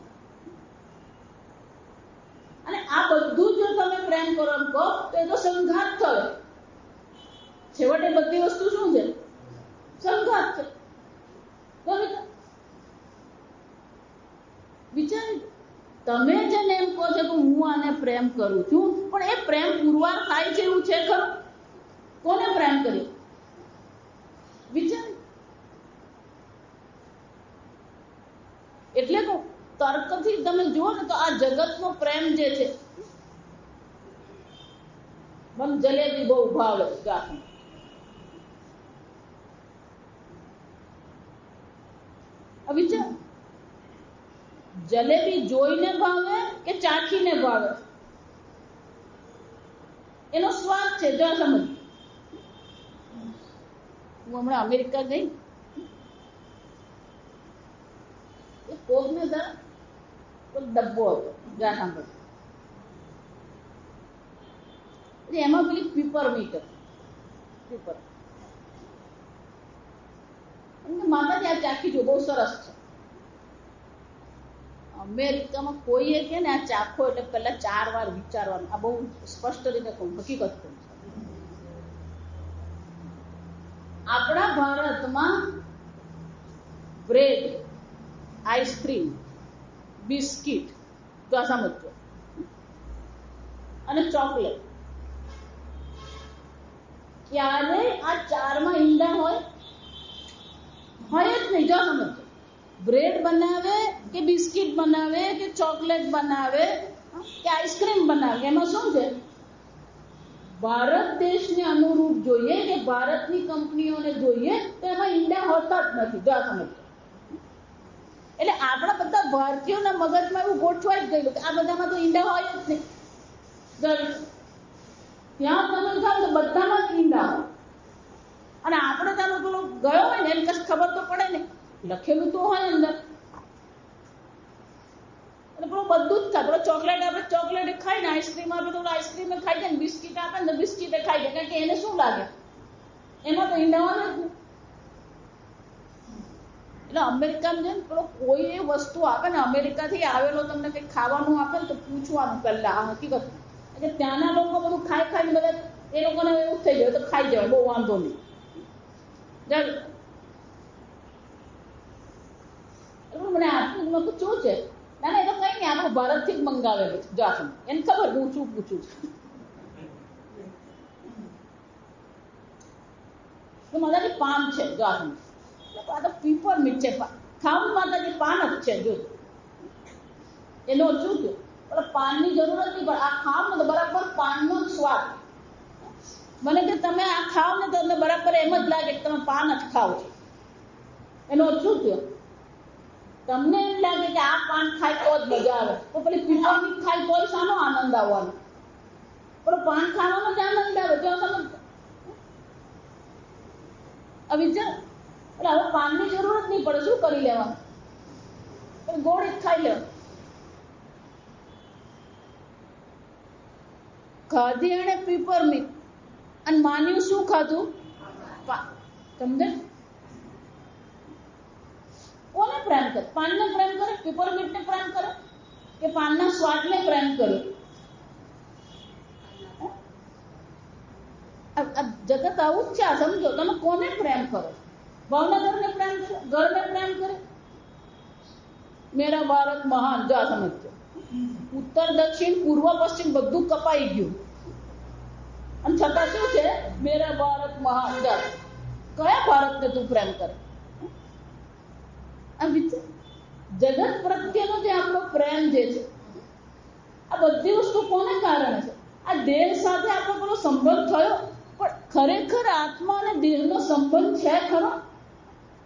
અને આ બધું જો તમે પ્રેમ કરો એમ કહો તો એ તો સંઘાત થયો. છેવટે બધી વસ્તુ શું છે? સંઘાત છે. વિચાર, તમે જેને એમ કહો છો કે હું આને પ્રેમ કરું છું, પણ એ પ્રેમ પુરવાર થાય છે એવું છે ખરું? કોને પ્રેમ કર્યો? વિચાર. એટલે કહું, તર્કથી તમે જુઓ ને તો આ જગતનો પ્રેમ જે છે, મને જલેબી બહુ ભાવે. વિચાર, જલેબી જોઈને ભાવે કે ચાખીને ભાવે? એનો સ્વાદ છે. જો સમજ. હું હમણાં અમેરિકા ગઈ, કોકને ડબ્બો હતો. સાંભળ, એમાં પેલી પીપર મીટ પીપર. માતાજી આ ચાખી જો, બહુ સરસ છે. અમેરિકામાં કોઈએ કે ને આ ચાખો એટલે પહેલા 4 વાર વિચારવાનું. આ બહુ સ્પષ્ટ રીતે કહું, હકીકત કહું. આપણા ભારતમાં બ્રેડ, આઈસ્ક્રીમ, બિસ્કિટ, તો આ સમજો, અને ચોકલેટ, ક્યારે આ 4માં ઈંડા હોય જ નહીં. જો સમજો, બ્રેડ બનાવે કે બિસ્કિટ બનાવે કે ચોકલેટ બનાવે કે આઈસ્ક્રીમ બનાવે, એમાં શું છે? ભારત દેશને અનુરૂપ જોઈએ કે ભારતની કંપનીઓને જોઈએ તો એમાં ઈંડા હોતા જ નથી. જો સમજો. એટલે આપણા બધા ભારતીયોના મગજમાં એવું ગોઠવાઈ ગયેલું કે આ બધામાં તો ઈંડા હોય જ નહીં. ત્યાં તમે જાઓ તો બધામાં જ ઈંડા હોય. અને આપણે ત્યાં પેલો ગયો હોય ને એને કશું ખબર તો પડે ને, લખેલું તો હોય અંદર. એટલે પેલું બધું જ થાય. પેલો ચોકલેટ આપણે ચોકલેટ ખાઈ ને, આઈસ્ક્રીમ આપે તો આઈસ્ક્રીમ ખાઈ જાય ને, બિસ્કીટ આપે ને બિસ્કીટ ખાઈ જાય. કારણ કે એને શું લાગે? એમાં તો ઈંડા હોય જ. એટલે અમેરિકામાં છે ને, પેલો કોઈ એ વસ્તુ આપે ને, અમેરિકાથી આવેલો તમને કંઈક ખાવાનું આપે ને તો પૂછવાનું પહેલા. આ હકીકત. એટલે ત્યાંના લોકો બધું ખાઈને બધા એ લોકોને એવું થઈ જાય તો ખાઈ જાય, બહુ વાંધો નહીં. મને આટલું શું છે? ના, એ તો કઈ નહીં, આપણે ભારતથી જ મંગાવેલું છે. જો એને ખબર હું શું પૂછું છું. માતાજી પાન છે. જો આ તો પીપર મીટ છે. ખાવું માતાજી પાન જ છે. જો એનો શું થયું? પણ પાનની જરૂર જ નહીં, પણ આ ખાવ ને તો બરાબર પાનનો જ સ્વાદ. મને કે તમે આ ખાવ ને તો તમને બરાબર એમ જ લાગે કે તમે પાન જ ખાવ છો. એનો શું થયો? તમને એમ લાગે કે આ પાન ખાય તો જ મજા આવે, તો પેલી પીપરની ખાય તોય શાનો આનંદ આવવાનો? પણ પાન ખાવાનો જ આનંદ આવે. જો તમે વિચાર, એટલે હવે પાનની જરૂર જ નહીં પડે, શું કરી લેવાનું? ગોળ જ ખાઈ લેવાનું. ખાધી એને પીપરમિન્ટ અને માન્યું શું ખાધું? સમજે? કોને પ્રેમ કરે? પાનને પ્રેમ કરે, પીપરમિન્ટને પ્રેમ કરે, કે પાનના સ્વાદને પ્રેમ કરે? જગત આવું જ છે. આ સમજો, તમે કોને પ્રેમ કરો? ભાવનગરને પ્રેમ કરો, ઘરને પ્રેમ કરે? મેરા ભારત મહાન. જો આ સમજો, ઉત્તર દક્ષિણ પૂર્વ પશ્ચિમ બધું કપાઈ ગયું અને છતાં શું છે? મેરા ભારત મહાન. કયા ભારતને તું પ્રેમ કરે? જગત પ્રત્યેનો જે આપણો પ્રેમ જે છે, આ બધી વસ્તુ કોને કારણે છે? આ દેહ સાથે આપણો પેલો સંબંધ થયો, પણ ખરેખર આત્મા અને દેહનો સંબંધ છે ખરો?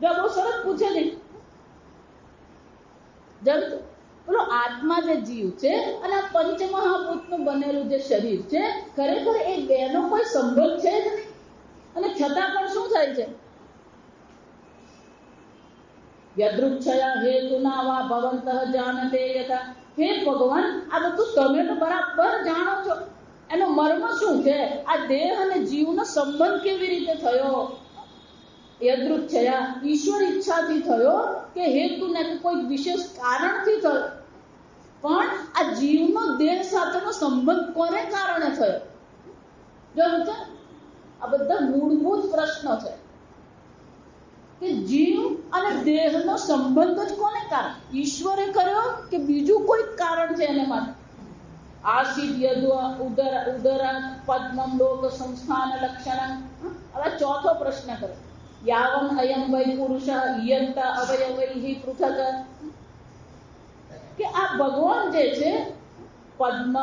જો બહુ સરસ પૂછે છે. પેલો આત્મા જે જીવ છે અને આ પંચમહાભૂતનું બનેલું જે શરીર છે, ખરેખર એ બેનો કોઈ સંબંધ છે જ નહીં. અને છતાં પણ શું થાય છે? યદૃચ્છયા હેતુના વા ભવંતઃ જાનતે યથા. હે ભગવાન, આ બધું તમે તો બરાબર જાણો છો. એનો મર્મ શું છે? આ દેહ અને જીવનો સંબંધ કેવી રીતે થયો? યદૃચ્છયા, ઈશ્વર ઈચ્છાથી થયો કે હેતુને કોઈ વિશેષ કારણથી થયો? પણ આ જીવનો દેહ સાથેનો સંબંધ કોને કારણે થયો? જો આ બધા મૂળભૂત પ્રશ્નો છે કે જીવ અને દેહનો સંબંધ જ કોને કારણે? ઈશ્વરે કર્યો કે બીજું કોઈ કારણ છે એને માટે? આસિદ ઉદરા પદ્મમ લોક સંસ્થાન લક્ષણ. હવે ચોથો પ્રશ્ન કરે, યાવન અયમ વૈ પુરુષ યંત અવયવૈ પૃથક. કે આ ભગવાન જે છે, પદ્મ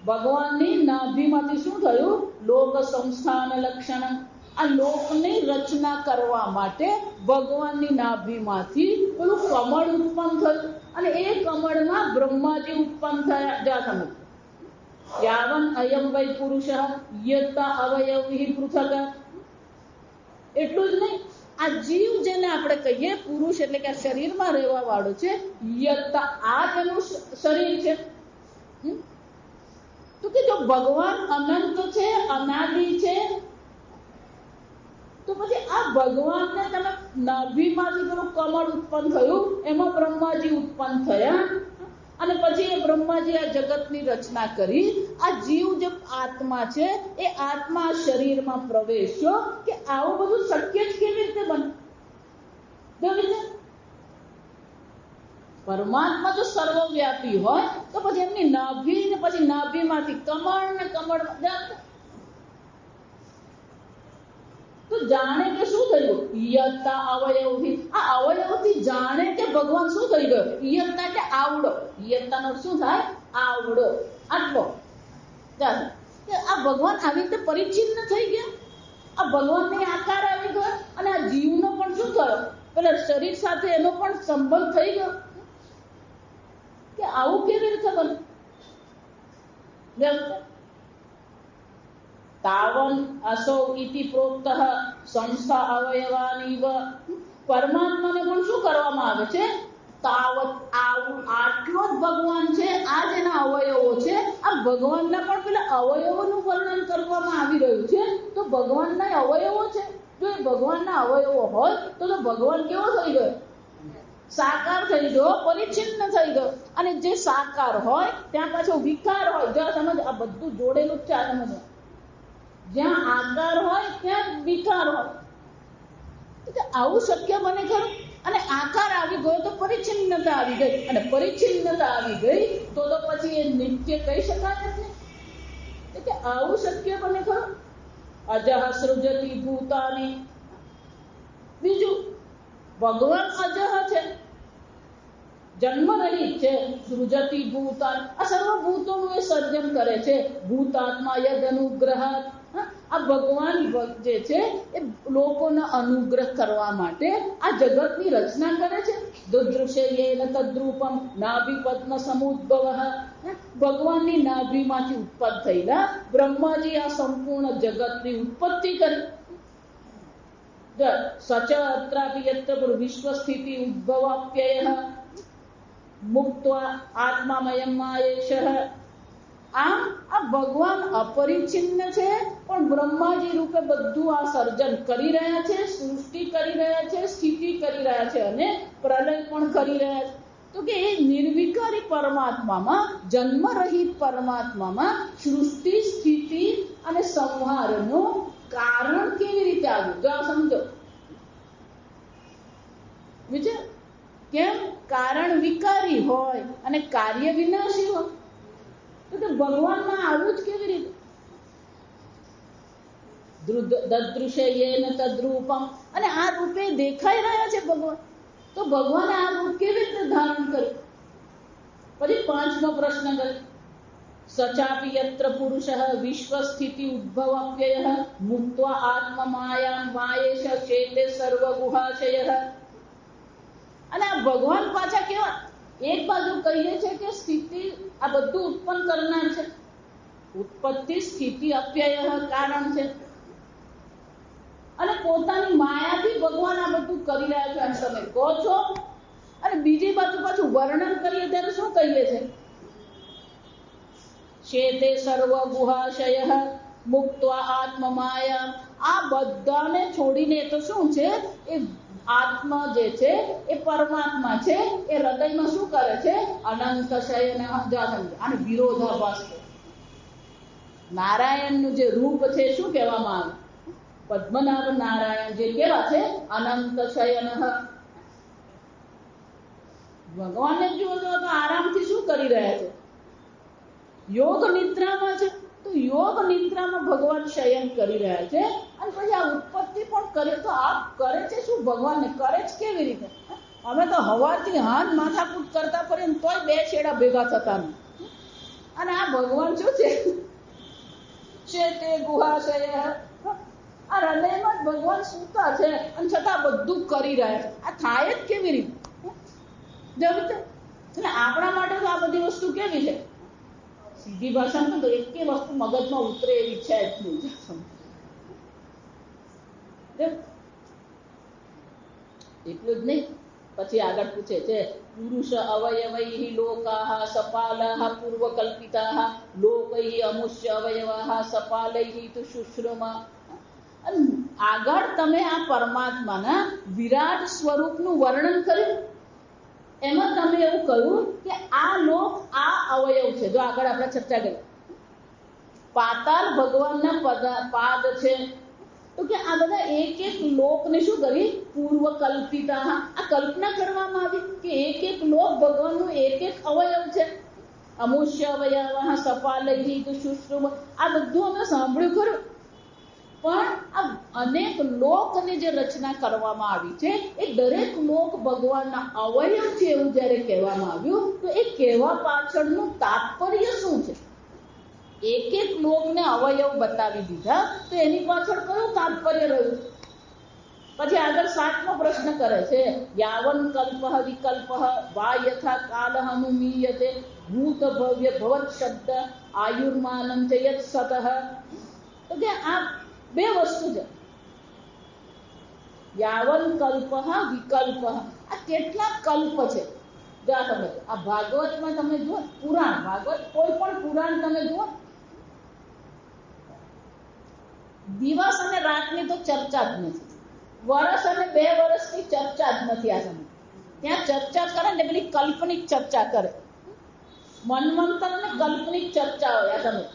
ભગવાનની નાભીમાંથી શું થયું? લોક સંસ્થાન લક્ષણ. આ લોકની રચના કરવા માટે ભગવાનની નાભીમાંથી પેલું કમળ ઉત્પન્ન થયું અને એ કમળમાં બ્રહ્માજી ઉત્પન્ન થયા. જા સમજ, યાવન અયમ વૈ પુરુષ યત અવયવિ પૃથક. એટલું જ નહીં, આ જીવ જેને આપણે કહીએ પુરુષ, એટલે કે આ શરીરમાં રહેવા વાળો છે, યત આ તેનું શરીર છે. તો કે જો ભગવાન અનંત છે, અનાદિ છે, તો પછી આ ભગવાનને તમે નાભીમાંથી પેલું કમળ ઉત્પન્ન થયું, એમાં બ્રહ્માજી ઉત્પન્ન થયા અને પછી એ બ્રહ્માજી આ જગતની રચના કરી. આ જીવ જે આત્મા છે, એ આત્મા શરીરમાં પ્રવેશ્યો. કે આવું બધું શક્ય જ કેવી રીતે બને? પરમાત્મા જો સર્વવ્યાપી હોય તો પછી એમની નાભી ને પછી નાભીમાંથી કમળ ને કમળ તો જાણે કે શું થયું? ઈયત્તા અવયવથી. આ અવયવથી જાણે કે ભગવાન શું થઈ ગયો? ઈયત્તા કે આવડો. ઈયત્તાનો શું થાય? આવડો, આટલો. આ ભગવાન આવી રીતે પરિચિન્ન થઈ ગયા. આ ભગવાનને આકાર આવી ગયો અને આ જીવનો પણ શું થયો? પેલા શરીર સાથે એનો પણ સંબંધ થઈ ગયો. કે આવું કેવી રીતે બને? તાવન અસૌ ઇતિ પ્રોક્તઃ સંસ્થા અવયવાનીવ. પરમાત્માને પણ શું કરવામાં આવે છે? તાવત આટલો જ ભગવાન છે, આ જેના અવયવો છે, આ ભગવાનના પણ પેલા અવયવોનું વર્ણન કરવામાં આવી રહ્યું છે. તો ભગવાનના અવયવો છે. જો એ ભગવાનના અવયવો હોય તો ભગવાન કેવો થઈ ગયો? સાકાર થઈ ગયો, પરિચ્છિન્ન થઈ ગયો. અને જે સાકાર હોય ત્યાં પાછો વિકાર હોય. જો સમજ, આ બધું જોડેલું જ છે. આ સમજ, જ્યાં આકાર હોય ત્યાં વિકાર હોય. આવું શક્ય બને ખરું? અને આકાર આવી ગયો તો પરિચ્છિન્નતા આવી ગઈ, અને પરિચ્છિન્નતા આવી ગઈ તો પછી એ નિત્ય કહી શકાય નથી. એટલે આવું શક્ય બને ખરું? અજહ સૃજતિ ભૂતાની. બીજું, ભગવાન અજહ છે જન્મ રહિત છે. સૃજતી ભૂતાન, આ સર્વભૂતોનું એ સર્જન કરે છે. ભૂતાત્મા યદ અનુગ્રહ, આ ભગવાન જે છે એ લોકોને અનુગ્રહ કરવા માટે આ જગતની રચના કરે છે. દુદૃશ્યેન તદ્રૂપમ નાભિ પદ્મ સમુદ્ભવ, ભગવાનની નાભિમાંથી ઉત્પન્ન થયેલા બ્રહ્માજી આ સંપૂર્ણ જગતની ઉત્પત્તિ કરી. સચ અત્રાપી યત્ર વિશ્વ સ્થિતિ ઉદ્ભવાપ્યય મુક્ત્વા આત્મામયમ માયેશ. આમ આ ભગવાન અપરિચ્છિન્ન છે, પણ બ્રહ્માજી રૂપે બધું આ સર્જન કરી રહ્યા છે, સૃષ્ટિ કરી રહ્યા છે, સ્થિતિ કરી રહ્યા છે અને પ્રલય પણ કરી રહ્યા છે. તો કે એ નિર્વિકારી પરમાત્મામાં, જન્મરહિત પરમાત્મામાં સૃષ્ટિ, સ્થિતિ અને સંહારનું કારણ કેવી રીતે આવ્યું? જો આ સમજો વિચાર. કેમ? કારણ વિકારી હોય અને કાર્ય વિનાશી હોય. તો કે ભગવાનમાં આવું જ કેવી રીતે? દદૃશ્યેન તદ્રૂપમ, અને આ રૂપે દેખાઈ રહ્યા છે ભગવાન. તો ભગવાને આ રૂપ કેવી રીતે ધારણ કર્યું? પછી પાંચમો પ્રશ્ન કરે, સચાપી યત્ર પુરુષ વિશ્વ સ્થિતિ ઉદ્ભવાપ્યય મુક્ત્વા આત્મા માયામ માયેશ ચેતે સર્વ ગુહાશય. અને આ ભગવાન પાછા કેવા? એક બાજુ કહીએ છે કે સ્થિતિ આ બધું ઉત્પન્ન કરનાર છે, ઉત્પત્તિ સ્થિતિ અપ્યય કારણ છે, અને પોતાની માયાથી ભગવાન આ બધું કરી રહ્યા છે એમ તમે કહો છો. અને બીજી બાજુ પાછું વર્ણન કરીએ ત્યારે શું કહીએ છે? શેતે સર્વ ગુહાશય મુક્ત્વા આત્મ માયા. આ બધાને છોડીને તો શું છે? એ આત્મા જે છે એ પરમાત્મા છે, એ હૃદયમાં શું કરે છે? અનંત શયન. અને વિરોધાભાસ છે. નારાયણનું જે રૂપ છે શું કહેવામાં આવે? પદ્મનાભ નારાયણ જે કેવા છે? અનંત શયન. ભગવાનને જુઓ તો આરામથી શું કરી રહ્યા છે? યોગ નિદ્રામાં છે. તો યોગ નિદ્રામાં ભગવાન શયન કરી રહ્યા છે. અને પછી આ ઉત્પત્તિ પણ કરે. તો આ કરે છે શું? ભગવાનને કરે છે કેવી રીતે? અમે તો હવાથી હાથ માથાકૂટ કરતા ફરીએ તોય બે છેડા ભેગા થતા નહીં. અને આ ભગવાન શું છે? તે ગુહાશય. આ હૃદયમાં જ ભગવાન સૂતા છે અને છતાં બધું કરી રહ્યા છે. આ થાય જ કેવી રીતે? એટલે આપણા માટે તો આ બધી વસ્તુ કેવી છે? સીધી ભાષામાં તો એક વસ્તુ મગજમાં ઉતરે એવી છે જ નહીં. એટલું જ નહીં, પછી આગળ પૂછે છે, પુરુષ અવયવૈ લોકાઃ સપાલાઃ પૂર્વકલ્પિતાઃ લોકૈ અમુષ્ય અવયવાઃ સપાલૈ તુ શુશ્રુમા. આગળ તમે આ પરમાત્માના વિરાટ સ્વરૂપનું વર્ણન કર્યું. એમાં તમે એવું કહ્યું કે આ લોક આ અવયવ છે. જો આગળ આપણે ચર્ચા કરી, પાતાળ ભગવાનના પાદ છે. તો કે આ બધા એક એક લોકને શું કરી? પૂર્વ કલ્પિતા. આ કલ્પના કરવામાં આવી કે એક એક લોક ભગવાનનું એક એક અવયવ છે. અમુષ્ય અવયવ સપાલૈ તુ શુશ્રુમ. આ બધું અમે સાંભળ્યું ખરું, પણ આ અનેક લોકની જે રચના કરવામાં આવી છે એ દરેક લોક ભગવાનના અવયવ છે એવું જ્યારે કહેવામાં આવ્યું તો એ કહેવા પાછળનું તાત્પર્ય શું છે? એક એક લોકને અવયવ બતાવી દીધા તો એની પાછળ કયું તાત્પર્ય રહ્યું? પછી આગળ 7મો પ્રશ્ન કરે છે, યાવન કલ્પ વિકલ્પ વા યથા કાલ અનુમીયતે ભૂત ભવ્ય ભવત શબ્દ આયુર્માનમ ચ યત સતઃ. તો કે આ બે વસ્તુ છે. યાવન કલ્પ વિકલ્પ, આ કેટલા કલ્પ છે? જો તમે આ ભાગવતમાં તમે જુઓ, પુરાણ ભાગવત કોઈ પણ પુરાણ તમે જુઓ, દિવસ અને રાતની તો ચર્ચા જ નથી, વર્ષ અને 2 વર્ષની ચર્ચા જ નથી. આ સમય ત્યાં ચર્ચા કરે ને પેલી કાલ્પનિક ચર્ચા કરે, મનવંતર ને કાલ્પનિક ચર્ચા હોય. આ સમય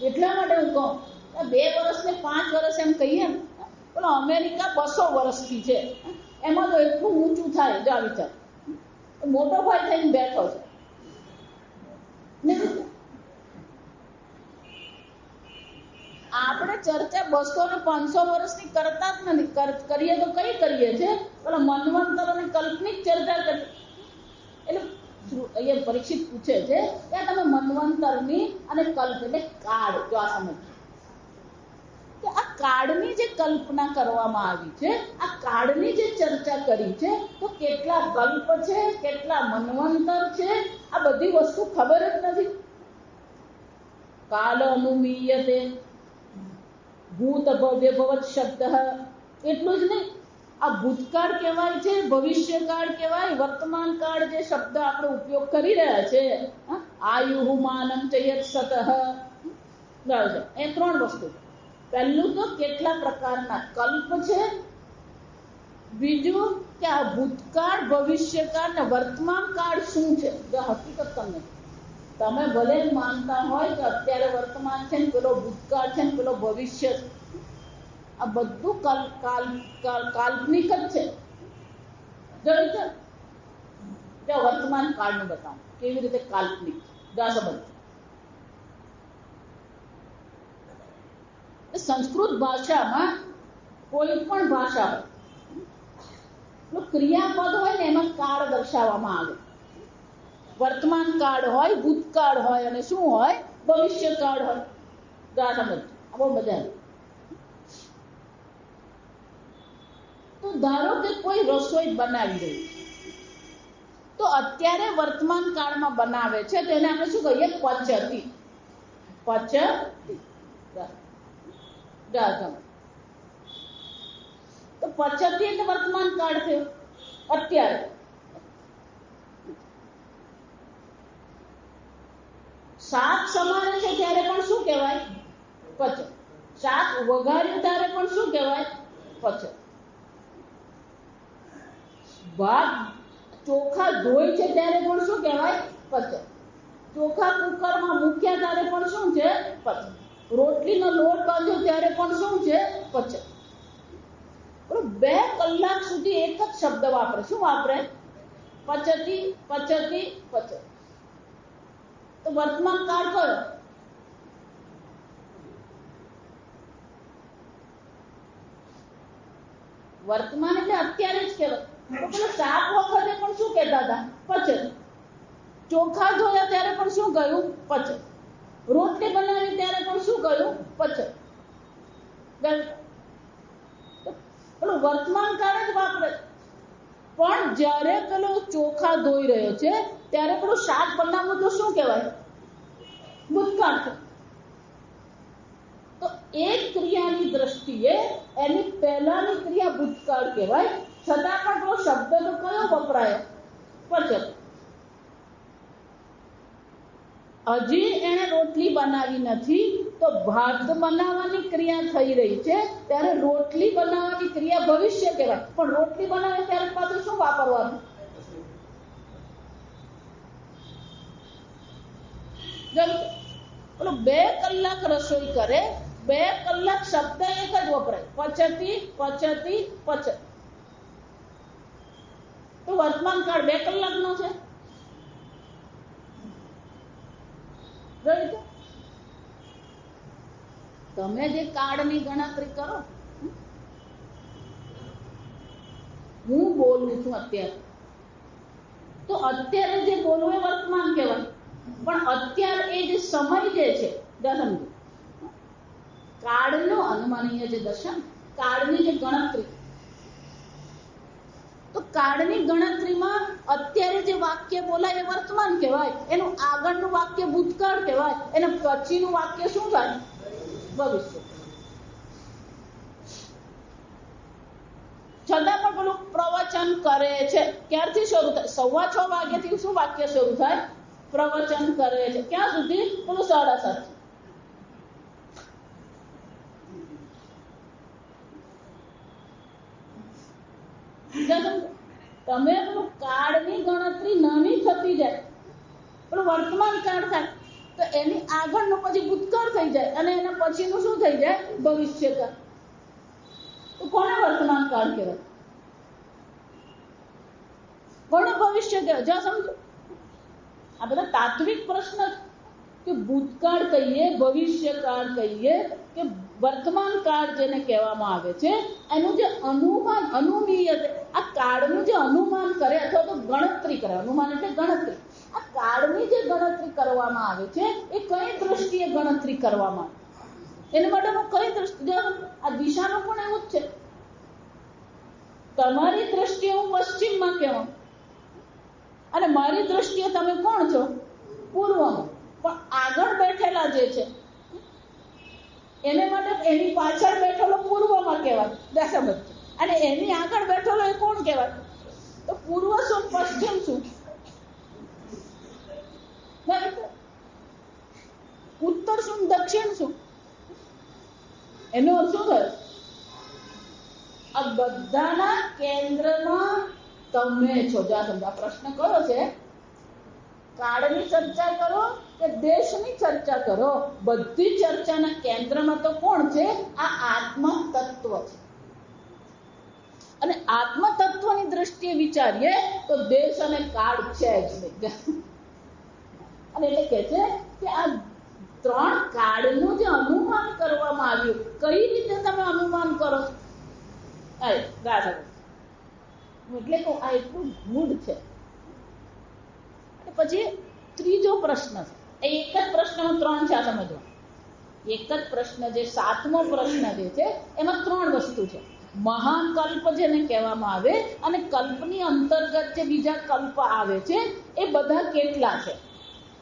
એટલા માટે હું કહું 2 વર્ષ ને 5 વર્ષ એમ કહીએ ને, પેલો અમેરિકા 200 વર્ષથી છે, એમાં તો એટલું ઊંચું થાય. જો આ વિચાર, મોટો ભાઈ થઈને બેઠો છે. આપણે ચર્ચા 200 ને 500 વર્ષની કરતા જ નથી. કરીએ તો કઈ કરીએ છે? પેલા મનવંતર અને કાલ્પનિક ચર્ચા કરીએ. એટલે અહીંયા પરીક્ષિત પૂછે છે કે તમે મન્વંતરની અને કલ્પ એટલે કાળ જો આ સમજો કે આ કાળની જે કલ્પના કરવામાં આવી છે, આ કાળની જે ચર્ચા કરી છે, તો કેટલા કલ્પ છે, કેટલા મન્વંતર છે, આ બધી વસ્તુ ખબર જ નથી. કાલ અનુમીયતે ભૂત ભવ્ય ભવત શબ્દ એટલું જ નહીં, આ ભૂતકાળ કહેવાય છે, ભવિષ્યકાળ કહેવાય, વર્તમાન કાળ જે શબ્દ આપણે ઉપયોગ કરી રહ્યા છે, આયુઃ માનમ ચયત સતઃ, બરાબર. એ ત્રણ વસ્તુ. પહેલું તો કેટલા પ્રકારના કલ્પ છે, બીજું કે આ ભૂતકાળ ભવિષ્યકાળ ને વર્તમાન કાળ શું છે. જો હકીકત તમે ભલે માનતા હોય કે અત્યારે વર્તમાન છે ને પેલો ભૂતકાળ છે ને પેલો ભવિષ્ય છે, આ બધું કાલ્પનિક જ છે. જોયું છે ત્યાં વર્તમાન કાળનું બતાવું કેવી રીતે કાલ્પનિક સમજ. સંસ્કૃત ભાષામાં કોઈ પણ ભાષા હોય ક્રિયાપદ હોય ને એમાં કાળ દર્શાવવામાં આવે. વર્તમાન કાળ હોય, ભૂતકાળ હોય અને શું હોય, ભવિષ્ય કાળ હોય. સમજ બહુ મજા આવે. તો ધારો કે કોઈ રસોઈ બનાવી રહી તો અત્યારે વર્તમાન કાળમાં બનાવે છે તો એને આપણે શું કહીએ, પચતી. તો પચતી એટલે વર્તમાન કાળ થયો. અત્યારે શાક સમારે છે ત્યારે પણ શું કહેવાય, પચ. શાક વઘાર્યું ત્યારે પણ શું કહેવાય, પચ. ભાત ચોખા ધોઈ છે ત્યારે પણ શું કહેવાય, પચ. ચોખા કુકરમાં મૂક્યા ત્યારે પણ શું છે, પચ. રોટલીનો લોટ બાંધ્યો ત્યારે પણ શું છે, પચ. 2 કલાક સુધી એક જ શબ્દ વાપરે. શું વાપરે, પચતી પચતી પચ. તો વર્તમાન કાળ કયો, વર્તમાન એટલે અત્યારે જ કહેવાય. તો પેલા શાક વખતે પણ શું કહેતા હતા, પચ. ચોખા ધોયા ત્યારે પણ શું કહ્યું, પચ. રોટલી બનાવી ત્યારે પણ શું કહ્યું, પચ. પેલું વર્તમાન કાળ જ વાપરે. પણ જ્યારે પેલો ચોખા ધોઈ રહ્યો છે ત્યારે પેલું શાક બનાવવું તો શું કહેવાય, ભૂતકાળ. તો એક ક્રિયાની દ્રષ્ટિએ એની પહેલાની ક્રિયા ભૂતકાળ કહેવાય, છતાં પણ પેલો શબ્દ તો કયો વપરાયો, પચ. હજી એને રોટલી બનાવી નથી તો ભાત બનાવવાની ક્રિયા થઈ રહી છે ત્યારે રોટલી બનાવવાની ક્રિયા ભવિષ્ય કહેવાય. પણ રોટલી બનાવે ત્યારે પાછું શું વાપરવાનું, 2 કલાક રસોઈ કરે, 2 કલાક શબ્દ એક જ વપરાય, પચતી પચતી પચ. તો વર્તમાન કાળ 2 કલાકનો છે. તમે જે કાળની ગણતરી કરો, હું બોલું છું અત્યારે, તો અત્યારે જે બોલવું એ વર્તમાન કહેવાય. પણ અત્યારે એ જે સમય જે છે, સમજો કાળનો અનુમાનીય જે દર્શન, કાળની જે ગણતરી, તો કાળની ગણતરીમાં અત્યારે જે વાક્ય બોલાય એ વર્તમાન કહેવાય, એનું આગળનું વાક્ય ભૂતકાળ કહેવાય, એના પછીનું વાક્ય શું થાય, ભવિષ્ય. છતાં પણ પેલું પ્રવચન કરે છે ક્યારથી શરૂ થાય, 6:15 વાગ્યાથી શું વાક્ય શરૂ થાય, પ્રવચન કરે છે. ક્યાં સુધી, પેલું 7:30. તમે પેલું કાળની ગણતરી નાની થતી જાય, પેલું વર્તમાન કાળ થાય તો એની આગળનું પછી ભૂતકાળ થઈ જાય અને એના પછીનું શું થઈ જાય, ભવિષ્ય કાળ. તો કોને વર્તમાન કાળ કહેવાય, કોને ભવિષ્ય કહેવાય. જો સમજો આ બધા તાત્વિક પ્રશ્ન કે ભૂતકાળ કહીએ, ભવિષ્ય કાળ કહીએ કે વર્તમાન કાળ જેને કહેવામાં આવે છે, એનું જે અનુમાન, અનુમીય, આ કાળનું જે અનુમાન કરે અથવા તો ગણતરી કરે, અનુમાન એટલે ગણતરી, આ કાળની જે ગણતરી કરવામાં આવે છે એ કઈ દ્રષ્ટિએ ગણતરી કરવામાં આવે, એના માટેનો કઈ દ્રષ્ટિ, આ દિશાનું પણ એવું જ છે. તમારી દ્રષ્ટિએ હું પશ્ચિમમાં કહેવા અને મારી દ્રષ્ટિએ તમે કોણ છો? પૂર્વમાં. પણ આગળ બેઠેલા જે છે એને માટે એની પાછળ બેઠેલો પૂર્વમાં કહેવાય, અને એની આગળ બેઠેલો એ કોણ કહેવાય? તો પૂર્વ શું પશ્ચિમ શું? ઉત્તર શું દક્ષિણ શું? એનો અર્થ શું થયો? આ બધાના કેન્દ્રમાં તમે છો. જો આ પ્રશ્ન કયો છે, કાળની ચર્ચા કરો કે દેશની ચર્ચા કરો, બધી ચર્ચાના કેન્દ્રમાં તો કોણ છે? આ આત્મ તત્વ છે. અને આત્મ તત્વની દ્રષ્ટિએ વિચારીએ તો દેશ અને કાળ છે જ નહીં. અને એટલે કે છે કે આ ત્રણ કાળનું જે અનુમાન કરવામાં આવ્યું, કઈ રીતે તમે અનુમાન કરો? એટલે કહું આ એટલું ગૂઢ છે. પછી ત્રીજો પ્રશ્ન છે, એક જ પ્રશ્નમાં ત્રણ છે. આ સમજવા, એક જ પ્રશ્ન જે સાતમો પ્રશ્ન જે છે એમાં ત્રણ વસ્તુ છે. મહાન કલ્પ જેને કહેવામાં આવે અને કલ્પની અંતર્ગત જે બીજા કલ્પ આવે છે એ બધા કેટલા છે?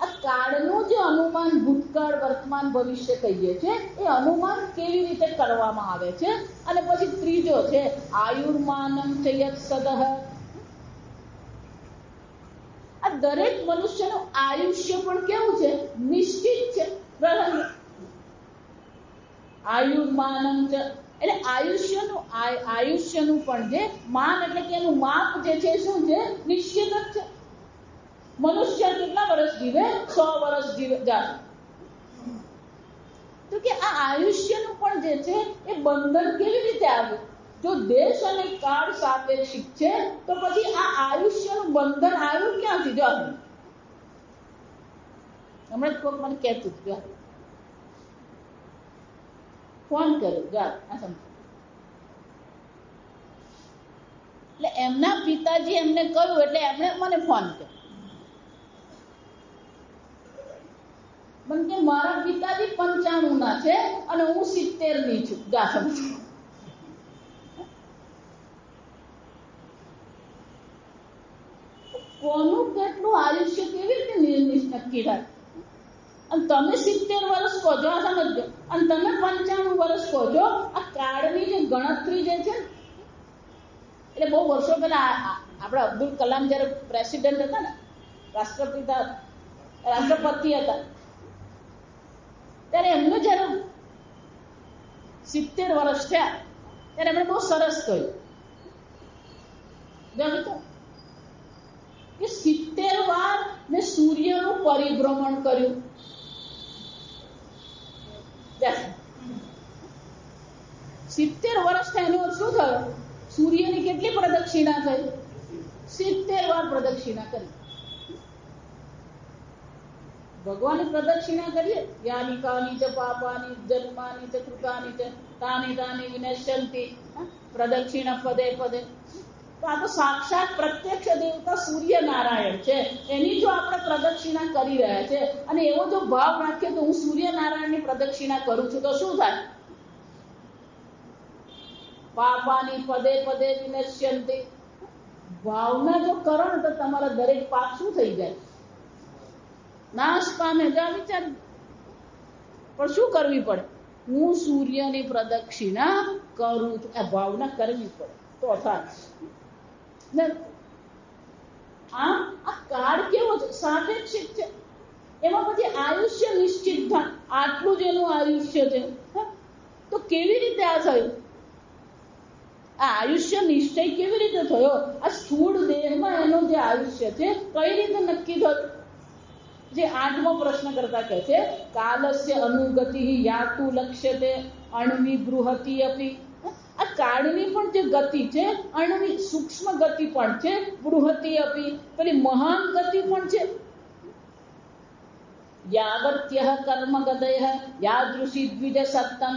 આ કાળનું જે અનુમાન ભૂતકાળ, વર્તમાન, ભવિષ્ય કહીએ છે એ અનુમાન કેવી રીતે કરવામાં આવે છે? અને પછી ત્રીજો છે આયુર્માનમ ચ યત સદઃ. આ દરેક મનુષ્યનું આયુષ્ય પણ કેવું છે? નિશ્ચિત છે. આયુર્માનમ ચ એટલે આયુષ્યનું પણ જે માન એટલે કે એનું માપ જે છે શું છે? નિશ્ચિત જ છે. મનુષ્ય કેટલા વર્ષ જીવે? 100 વર્ષ જીવે. તો કે આ આયુષ્યનું પણ જે છે એ બંધન કેવી રીતે આવ્યું? જો દેશ અને કાળ સાપેક્ષિક છે તો પછી આ આયુષ્યનું બંધન આવ્યું ક્યાંથી? જો હમણાં જ કોઈક મને કહેતું હતું, ફોન કર્યો, એટલે એમના પિતાજી એમને કહ્યું એટલે એમણે મને ફોન કર્યો. મને કે મારા પિતાજી 95 ના છે અને હું 70 ની છું. કોનું કેટલું આયુષ્ય કેવી રીતે નક્કી થાય? અને તમે 70 વર્ષ કહો છો, આ સમજો, અને તમે 95 વર્ષ કહો છો. આ કાળની જે ગણતરી જે છે એટલે બહુ વર્ષો પહેલા આપણા અબ્દુલ કલામ જયારે પ્રેસિડેન્ટ હતા ને, રાષ્ટ્રપતિ હતા, ત્યારે એમનું જયારે 70 વર્ષ થયા ત્યારે એમણે બહુ સરસ કહ્યું કે 70 વાર મેં સૂર્યનું પરિભ્રમણ કર્યું. 70 વર્ષ થયા એનો શું થયો? સૂર્યની કેટલી પ્રદક્ષિણા થઈ? 70 વાર પ્રદક્ષિણા કરી. ભગવાનની પ્રદક્ષિણા કરીએ, યાની કાની ચ પાપાની જન્માની ચ કૃતાની ચ તાની તાની વિનશ્યંતિ પ્રદક્ષિણા પદે પદે. તો આ તો સાક્ષાત પ્રત્યક્ષ દેવતા સૂર્યનારાયણ છે, એની જો આપણે પ્રદક્ષિણા કરી રહ્યા છે અને એવો જો ભાવ રાખીએ તો હું સૂર્યનારાયણની પ્રદક્ષિણા કરું છું તો શું થાય? પાપાની પદે પદે વિનશ્યંતિ. ભાવના જો કરો ને તો તમારા દરેક પાપ શું થઈ જાય? નાશ પામે. વિચાર, પણ શું કરવી પડે? હું સૂર્યની પ્રદક્ષિણા કરું છું. આ ભાવના કરવી પડે તો થાય. આ કાળ કેવો છે? સાપેક્ષિક છે. એમાં પછી આયુષ્ય નિશ્ચિત થાય. આટલું જ એનું આયુષ્ય છે. તો કેવી રીતે આ થયું? આ આયુષ્ય નિશ્ચય કેવી રીતે થયો? આ સ્થૂળ દેહમાં એનું જે આયુષ્ય છે કઈ રીતે નક્કી થયું? જે 8મો પ્રશ્ન કરતા કહે છે કાલસ્ય અનુગતિ યાતુ લક્ષ્યતે અણવી બૃહતિ અપી. આ કાળની પણ જે ગતિ છે અણવી સૂક્ષ્મ ગતિ પણ છે, બૃહતિ અપી પેલી મહાન ગતિ પણ છે. યાવત્યઃ કર્મ ગદય યાદૃશી દ્વિજ સત્તમ.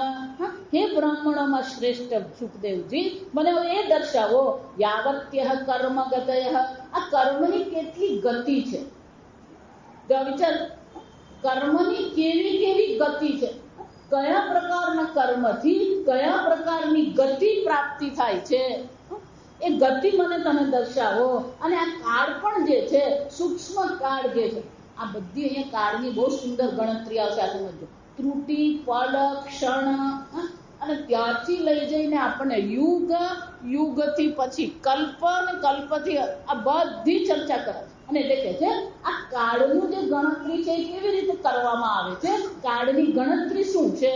હે બ્રાહ્મણોમાં શ્રેષ્ઠ સુખદેવજી, મને એ દર્શાવો યાવત્યઃ કર્મ ગદય. આ કર્મની કેટલી ગતિ છે? વિચાર, કર્મની કેવી કેવી ગતિ છે, કયા પ્રકારના કર્મથી કયા પ્રકારની ગતિ પ્રાપ્તિ થાય છે, એ ગતિ મને તમે દર્શાવો. અને આ કાળ પણ જે છે, સૂક્ષ્મ કાળ જે છે, આ બધી અહીંયા કાળની બહુ સુંદર ગણતરી આવશે. આ સમજો, ત્રુટિ, પળ, ક્ષણ, અને ત્યારથી લઈ જઈને આપણને યુગ, યુગથી પછી કલ્પ, અને કલ્પથી આ બધી ચર્ચા કરે છે. અને એટલે કે છે આ કાળનું જે ગણતરી છે એ કેવી રીતે કરવામાં આવે છે, કાળની ગણતરી શું છે,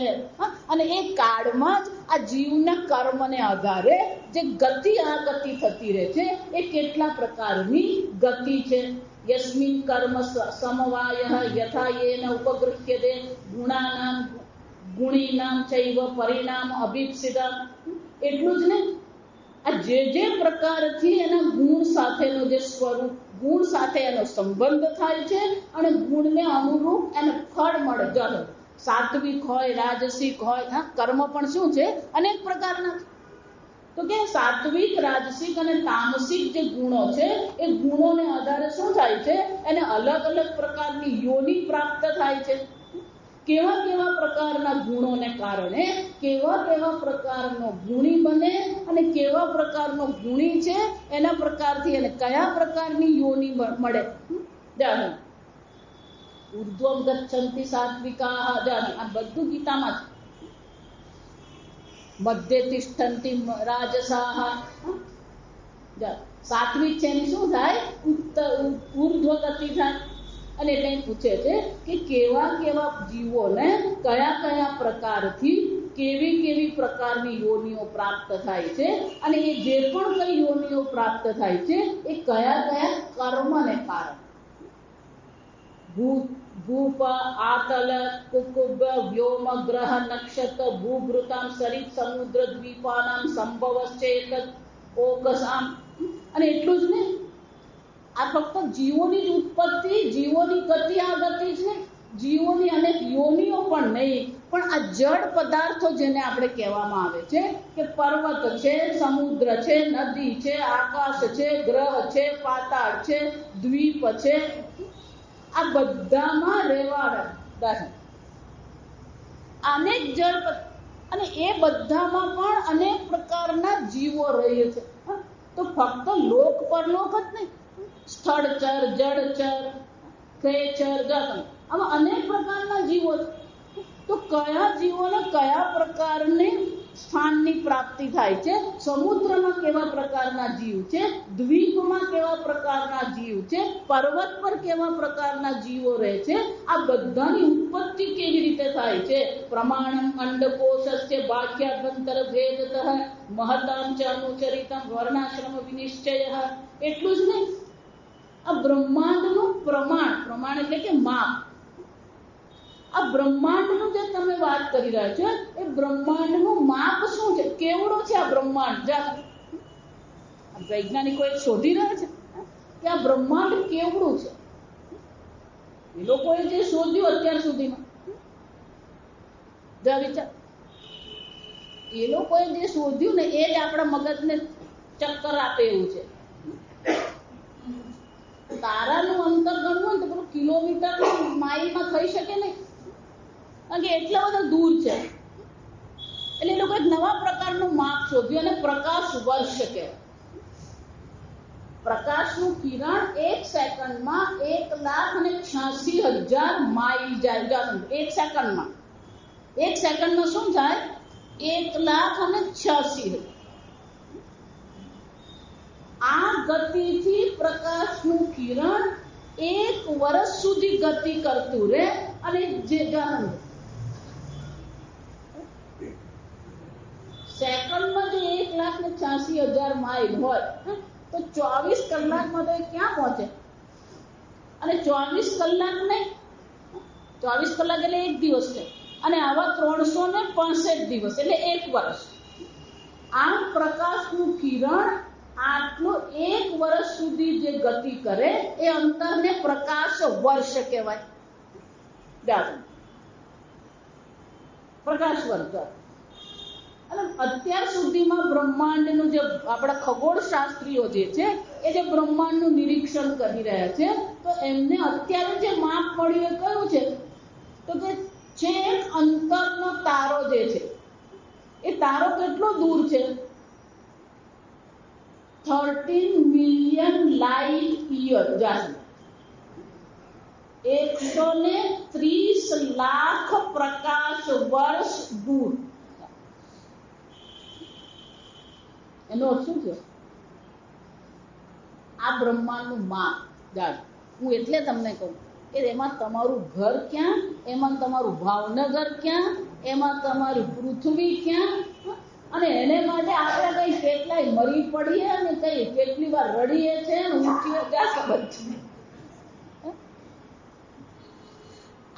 અને એ કાળમાં જ આ જીવના કર્મને આધારે જે ગતિ આ ગતિ થતી રહે છે એ કેટલા પ્રકારની ગતિ છે. યસ્મિન કર્મ સમવાય યથા યેન ઉપગૃહ્યતે ગુણાનામ ગુણીનામ ચૈવ પરિણામ અભીપ્સિતમ. એટલું જ નહીં, આ જે જે પ્રકારથી એના ગુણ સાથેનો જે સ્વરૂપ, ગુણ સાથે એનો સંબંધ થાય છે અને ગુણને અનુરૂપ એને ફળ મળે. ચાલો, સાત્વિક હોય, રાજસિક હોય, કર્મ પણ શું છે, અનેક પ્રકારના. તો કે સાત્વિક, રાજસિક અને તામસિક જે ગુણો છે એ ગુણોને આધારે શું થાય છે, એને અલગ અલગ પ્રકારની યોનિ પ્રાપ્ત થાય છે. કેવા કેવા પ્રકારના ગુણોને કારણે કેવા કેવા પ્રકારનો ગુણી બને, અને કેવા પ્રકારનો ગુણી છે એના પ્રકારથી એને કયા પ્રકારની યોનિ મળે. જાણો, ઉર્ધ્વમ ગચ્છન્તિ સાત્વિકાઃ, જાણો આ બધું ગીતામાં છે. મધ્ય તિષ્ઠન્તિ રાજસાઃ, સાત્વિક છે એની શું થાય, ઉર્ધ્વ ગતિ થાય. અને એટલે પૂછે છે કે કેવા કેવા જીવોને કયા કયા પ્રકારથી કેવી કેવી પ્રકારની યોનિઓ પ્રાપ્ત થાય છે, અને એ જે પણ કઈ યોનિઓ પ્રાપ્ત થાય છે એ કયા કયા કર્મને કારણે. ભૂપ, આતલ, કુકુબ, વ્યોમ, ગ્રહ, નક્ષત્ર, ભૂભૃતામ, સરિત, સમુદ્ર, દ્વીપાનામ સંભવશ્ચેત ઓકસામ. અને એટલું જ નહીં, આ ફક્ત જીવોની જ ઉત્પત્તિ, જીવોની ગતિ, આ ગતિ જ નહીં, જીવોની અનેક યોનિઓ પણ નહીં, પણ આ જળ પદાર્થો જેને આપણે કહેવામાં આવે છે કે પર્વત છે, સમુદ્ર છે, નદી છે, આકાશ છે, ગ્રહ છે, પાતાળ છે, દ્વીપ છે, આ બધામાં રહેવાના અનેક જળ, અને એ બધામાં પણ અનેક પ્રકારના જીવો રહે છે. તો ફક્ત લોક પરલોક જ નહીં, સ્થળચર, જળચર, ખેચર, ગગન, આમાં અનેક પ્રકારના જીવો છે. તો કયા જીવોને કયા પ્રકારની સ્થાનની પ્રાપ્તિ થાય છે, સમુદ્રમાં કેવા પ્રકારના જીવ છે, દ્વીપમાં કેવા પ્રકારના જીવ છે, પર્વત પર કેવા પ્રકારના જીવો રહે છે, આ બધાની ઉત્પત્તિ કેવી રીતે થાય છે. પ્રમાણમ અંડકોશસ્ય બાહ્યાભ્યંતર ભેદતઃ મહતામ ચ અનુચરિતમ વર્ણાશ્રમ વિનિશ્ચય. એટલું જ નહીં, આ બ્રહ્માંડનું પ્રમાણ, પ્રમાણ એટલે કે માપ, આ બ્રહ્માંડનું જે તમે વાત કરી રહ્યા છો એ બ્રહ્માંડનું માપ શું છે, કેવડો છે આ બ્રહ્માંડ. વૈજ્ઞાનિકો શોધી રહ્યા છે કે આ બ્રહ્માંડ કેવડું છે. એ લોકોએ જે શોધ્યું અત્યાર સુધીમાં, વિચાર, એ લોકોએ જે શોધ્યું ને એ જ આપણા મગજને ચક્કર આપે એવું છે. તારાનું અંતર ગણવું હોય તો પેલું કિલોમીટર માઇલમાં થઈ શકે નહીં, કારણ કે એટલા બધા દૂર છે. એટલે એ લોકો એક નવા પ્રકારનું માપ શોધ્યું, અને પ્રકાશ વર્ષ કહેવાય. પ્રકાશનું કિરણ 1 સેકન્ડમાં 1,86,000 માઇલ જાય. એક સેકન્ડમાં, 1 સેકન્ડમાં શું થાય, 1,86,000. આ ગતિથી પ્રકાશનું કિરણ 1 વર્ષ સુધી ગતિ કરતું રહે. અને જે સેકન્ડમાં જે 1,86,000 માઇલ હોય તો 24 કલાકમાં તો એ ક્યાં પહોંચે. અને 24 કલાક નહીં, 24 કલાક એટલે 1 દિવસ છે, અને આવા 365 દિવસ એટલે 1 વર્ષ. આમ પ્રકાશનું કિરણ આટલું 1 વર્ષ સુધી જે ગતિ કરે એ અંતરને પ્રકાશ વર્ષ કહેવાય. પ્રકાશ વર્ષ. અને અત્યાર સુધીમાં બ્રહ્માંડનું જે આપણા ખગોળશાસ્ત્રીઓ જે છે એ જે બ્રહ્માંડનું નિરીક્ષણ કરી રહ્યા છે, તો એમને અત્યારે જે માપ મળ્યું એ કયું છે, તો કે છેક અંતરનો તારો જે છે એ તારો કેટલો દૂર છે? 13 મિલિયન લાઇટ યર, 130 લાખ પ્રકાશ વર્ષ દૂર. એનો અર્થ શું છે? આ બ્રહ્માંડનું માપ જાણ. હું એટલે તમને કહું કે એમાં તમારું ઘર ક્યાં, એમાં તમારું ભાવનગર ક્યાં, એમાં તમારી પૃથ્વી ક્યાં, અને એને માટે આપણે કઈ કેટલાય મરી પડીએ અને કઈ કેટલી વાર રડીએ છે ઊંચીએ ક્યાં ખબર છે.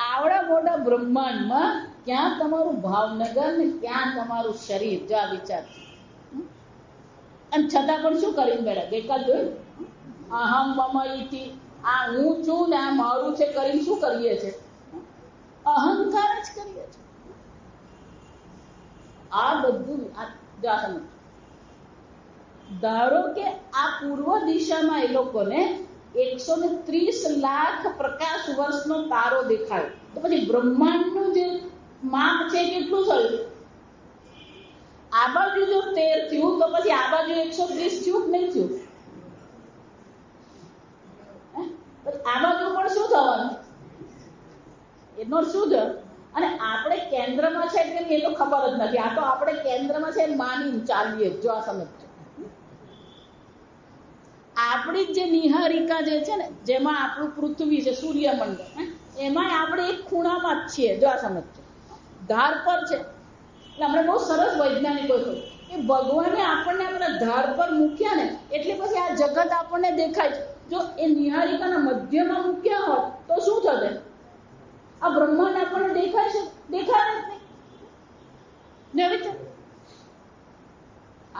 આવડા મોટા બ્રહ્માંડમાં ક્યાં તમારું ભાવનગર ને ક્યાં તમારું શરીર, જો આ વિચાર. અને છતાં પણ શું કરીને બેઠા? ગઈકાલ જોયું, અહમ મમઈથી, આ હું છું ને આ મારું છે કરીને શું કરીએ છે? અહંકાર જ કરીએ છે. આ બધું ધારો કે આ પૂર્વ દિશામાં એ લોકોને 130 લાખ પ્રકાશ વર્ષનો તારો દેખાયો, તો પછી બ્રહ્માંડનું જે માપ છે કેટલું થયું? આ બાજુ જો 13 થયું તો પછી આ બાજુ 130 થયું કે નહીં થયું? આ બાજુ પણ શું થવાનું? એનો શું છે? અને આપણે કેન્દ્રમાં છે કે એ તો ખબર જ નથી. આ તો આપણે કેન્દ્રમાં છે માની ચાલીએ. જો આ સમજજો, આપણી જે નિહારિકા જે છે ને, જેમાં આપણું પૃથ્વી છે, સૂર્યમંડળ, એમાં આપણે એક ખૂણામાં જ છીએ. જો આ સમજજો, ધાર પર છે. એટલે આપણે બહુ સરસ વૈજ્ઞાનિકો કહ્યું કે ભગવાને આપણને આપણા ધાર પર મૂક્યા ને એટલે પછી આ જગત આપણને દેખાય છે. જો એ નિહારિકાના મધ્યમાં મૂક્યા હોત તો શું થશે? આ બ્રહ્માંડ આપણને દેખાય છે? દેખાય જ નહીં.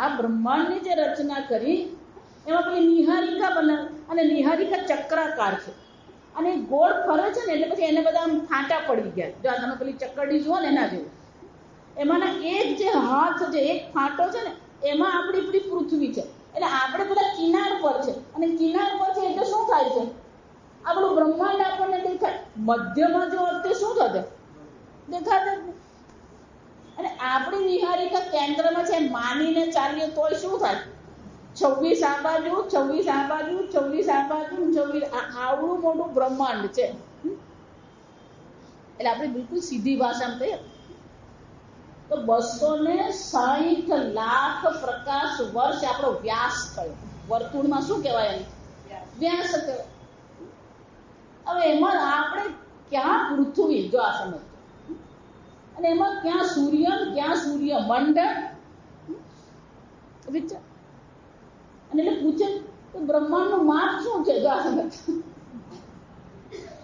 આ બ્રહ્માંડની જે રચના કરી એમાં પેલી નિહારિકા બનાવી, અને નિહારિકા ચક્રાકાર છે અને ગોળ ફરે છે ને એટલે પછી એને બધા ફાંટા પડી ગયા. જો તમે પેલી ચક્કરડી જુઓ ને એના જેવું. એમાંના એક જે હાથ છે, એક ફાંટો છે ને, એમાં આપણી પૃથ્વી છે. એટલે આપણે બધા કિનાર પર છે, અને કિનાર પર છે એટલે શું થાય છે? આપણું બ્રહ્માંડ આપણને દેખાય. મધ્યમાં જો હોત તે શું થશે? દેખાશે જ નહીં. અને આપણી નિહારિકા કેન્દ્રમાં છે માનીને ચાલીએ તોય શું થાય? 26 આ બાજુ, 26 આ બાજુ, 26 આ બાજુ, 26 આવડું મોટું બ્રહ્માંડ છે. એટલે આપણે બિલકુલ સીધી ભાષામાં કહીએ તો 260 લાખ પ્રકાશ વર્ષ આપણો વ્યાસ થયો. વર્તુળમાં શું કહેવાય? એને વ્યાસ કહેવાય. હવે એમાં આપણે ક્યાં પૃથ્વી, જો આ સમજ, અને એમાં ક્યાં સૂર્ય, ક્યાં સૂર્યમંડળ વિચાર. અને એટલે પૂછે તો બ્રહ્માંડનું માપ શું છે? જો આ સમજ.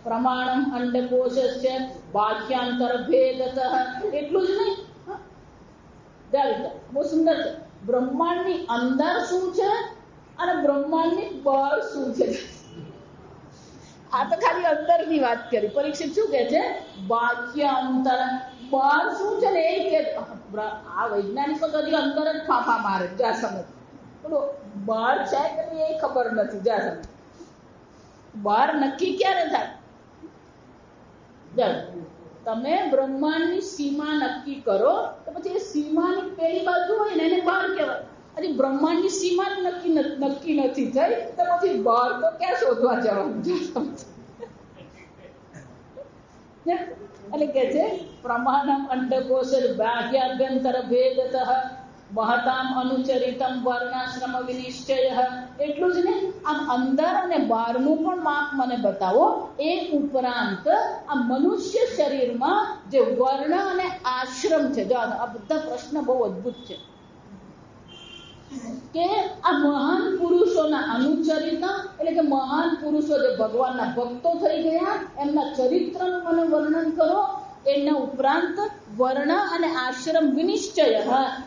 પ્રમાણમ અંડકોશ છે, બાહ્યાંતર ભેદતઃ, એટલું જ નહીં. બહુ સુંદર છે. બ્રહ્માંડની અંદર શું છે અને બ્રહ્માંડની બહાર શું છે? આ તો ખાલી અંદરની વાત કરી. પરીક્ષિત શું કે છે? બાહ્ય અંતર. બહાર શું છે ને એ કે આ વૈજ્ઞાનિકો તો હજી અંદર જ ફાંફા મારે. જા સમજ. બહાર છે કે એ ખબર નથી. જા સમજ. બહાર નક્કી ક્યારે થાય? તમે બ્રહ્માંડની સીમા નક્કી કરો તો પછી એ સીમાની પેલી બાજુ હોય ને એને બહાર કહેવાય. હજી બ્રહ્માંડની સીમા જ નક્કી નથી થઈ તો પછી બહાર તો ક્યાં શોધવા જવાનું? એટલે કે છે પ્રમાણમ અંડકોશ બાહ્યાભ્યંતર ભેદતઃ મહતામ અનુચરિતમ વર્ણાશ્રમ વિનિશ્ચય. એટલું જ ને, આમ અંદર અને બહારનું પણ માપ મને બતાવો. એ ઉપરાંત આ મનુષ્ય શરીરમાં જે વર્ણ અને આશ્રમ છે, જો આ બધા પ્રશ્ન બહુ અદ્ભુત છે કે આ મહાન પુરુષોના અનુચરિત, એટલે કે મહાન પુરુષો જે ભગવાનના ભક્તો થઈ ગયા એમના ચરિત્રનું મને વર્ણન કરો. એના ઉપરાંત વર્ણ અને આશ્રમ વિનિશ્ચય,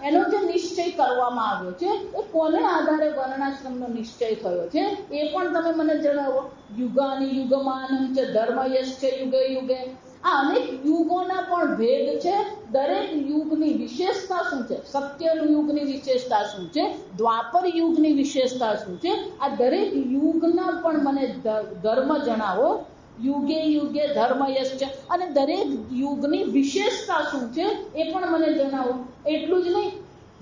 એનો જે નિશ્ચય કરવામાં આવ્યો છે એ કોને આધારે વર્ણાશ્રમનો નિશ્ચય થયો છે એ પણ તમે મને જણાવો. યુગાની યુગમાનં ચ ધર્મયશ્ચ યુગે યુગે. આ અનેક યુગોના પણ ભેદ છે. દરેક યુગની વિશેષતા શું છે? સત્યનું યુગની વિશેષતા શું છે? દ્વાપર યુગની વિશેષતા શું છે? આ દરેક યુગના પણ મને ધર્મ જણાવો. યુગે યુગે ધર્મયશ્ચ, અને દરેક યુગની વિશેષતા શું છે એ પણ મને જણાવો. એટલું જ નહીં,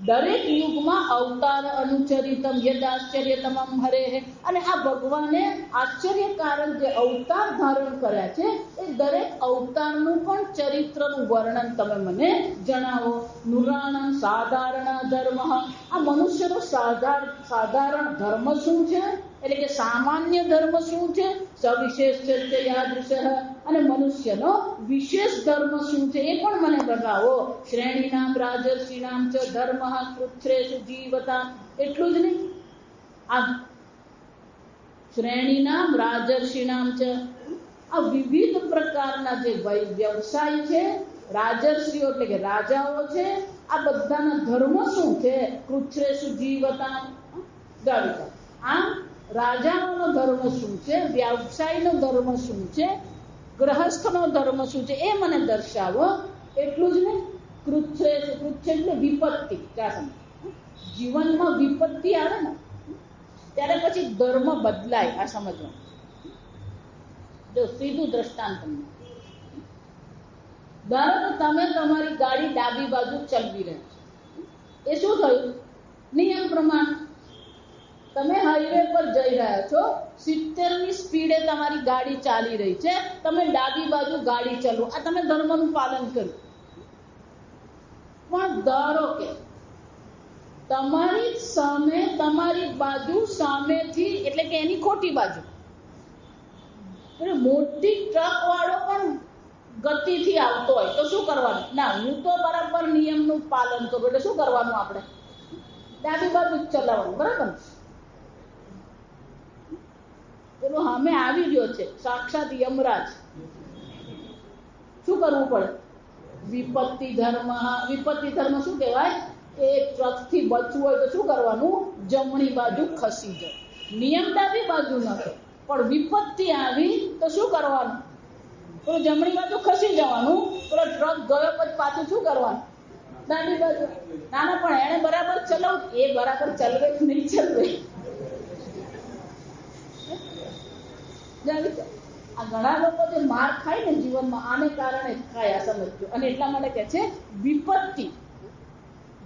દરેક યુગમાં અવતાર અનુચરિતમ યદાશ્ચર્યતમમ હરેહે, અને આ ભગવાને આશ્ચર્યકારક જે અવતાર ધારણ કર્યા છે એ દરેક અવતારનું પણ ચરિત્રનું વર્ણન તમે મને જણાવો. નુરાણમ સાધારણ ધર્મ, આ મનુષ્યનો સાધારણ ધર્મ શું છે, એટલે કે સામાન્ય ધર્મ શું છે? સવિશેષ યાદૃશ, અને મનુષ્યનો વિશેષ ધર્મ શું છે એ પણ મને બતાવો. શ્રેણીનામ રાજર્ષિનામ ચ ધર્મ કૃચ્છ્રેષુ જીવતા. એટલું જ નહીં, આ શ્રેણીનામ રાજર્ષિનામ ચ, આ વિવિધ પ્રકારના જે વ્યવસાય છે, રાજર્ષિઓ એટલે કે રાજાઓ છે, આ બધાના ધર્મ શું છે? કૃચ્છ્રેષુ જીવતા. આમ રાજાઓનો ધર્મ શું છે, વ્યવસાયનો ધર્મ શું છે, ગ્રહસ્થનો ધર્મ શું છે એ મને દર્શાવો. એટલું જ નહીં, કૃચ્છ એટલે વિપત્તિ. જીવનમાં વિપત્તિ આવે ને ત્યારે પછી ધર્મ બદલાય, આ સમજવાનું. જો સીધું દ્રષ્ટાંત તમને, ધારો કે તમે તમારી ગાડી ડાબી બાજુ ચલાવી રહ્યા છો, એ શું થયું? નિયમ પ્રમાણે તમે હાઈવે પર જઈ રહ્યા છો, 70 ની સ્પીડે તમારી ગાડી ચાલી રહી છે, તમે ડાબી બાજુ ગાડી ચલો, આ તમે ધર્મનું પાલન કર્યું. પણ ધારો કે તમારી સામે, તમારી બાજુ સામેથી, એટલે કે એની ખોટી બાજુ મોટી ટ્રક વાળો પણ ગતિથી આવતો હોય તો શું કરવાનું? ના, હું તો બરાબર નિયમનું પાલન કરું, એટલે શું કરવાનું? આપણે ડાબી બાજુ જ ચલાવવાનું, બરાબર? પેલું સામે આવી ગયો છે સાક્ષાત યમરાજ, શું કરવું પડે? વિપત્તિ ધર્મ. વિપત્તિ ધર્મ શું કહેવાય? કે ટ્રક થી બચવું હોય તો શું કરવાનું? જમણી બાજુ ખસી જાય. નિયમ ડાબી બાજુ નતો, પણ વિપત્તિ આવી તો શું કરવાનું? પેલું જમણી બાજુ ખસી જવાનું. પેલો ટ્રક ગયો પછી પાછું શું કરવાનું? ડાબી બાજુ. ના, પણ એને બરાબર ચલાવ, એ બરાબર ચલવે કે નહીં ચલવે? આ ઘણા લોકો જે માર ખાય ને જીવનમાં, આને કારણે ખાય, આ સમજજો. અને એટલા માટે કે છે વિપત્તિ.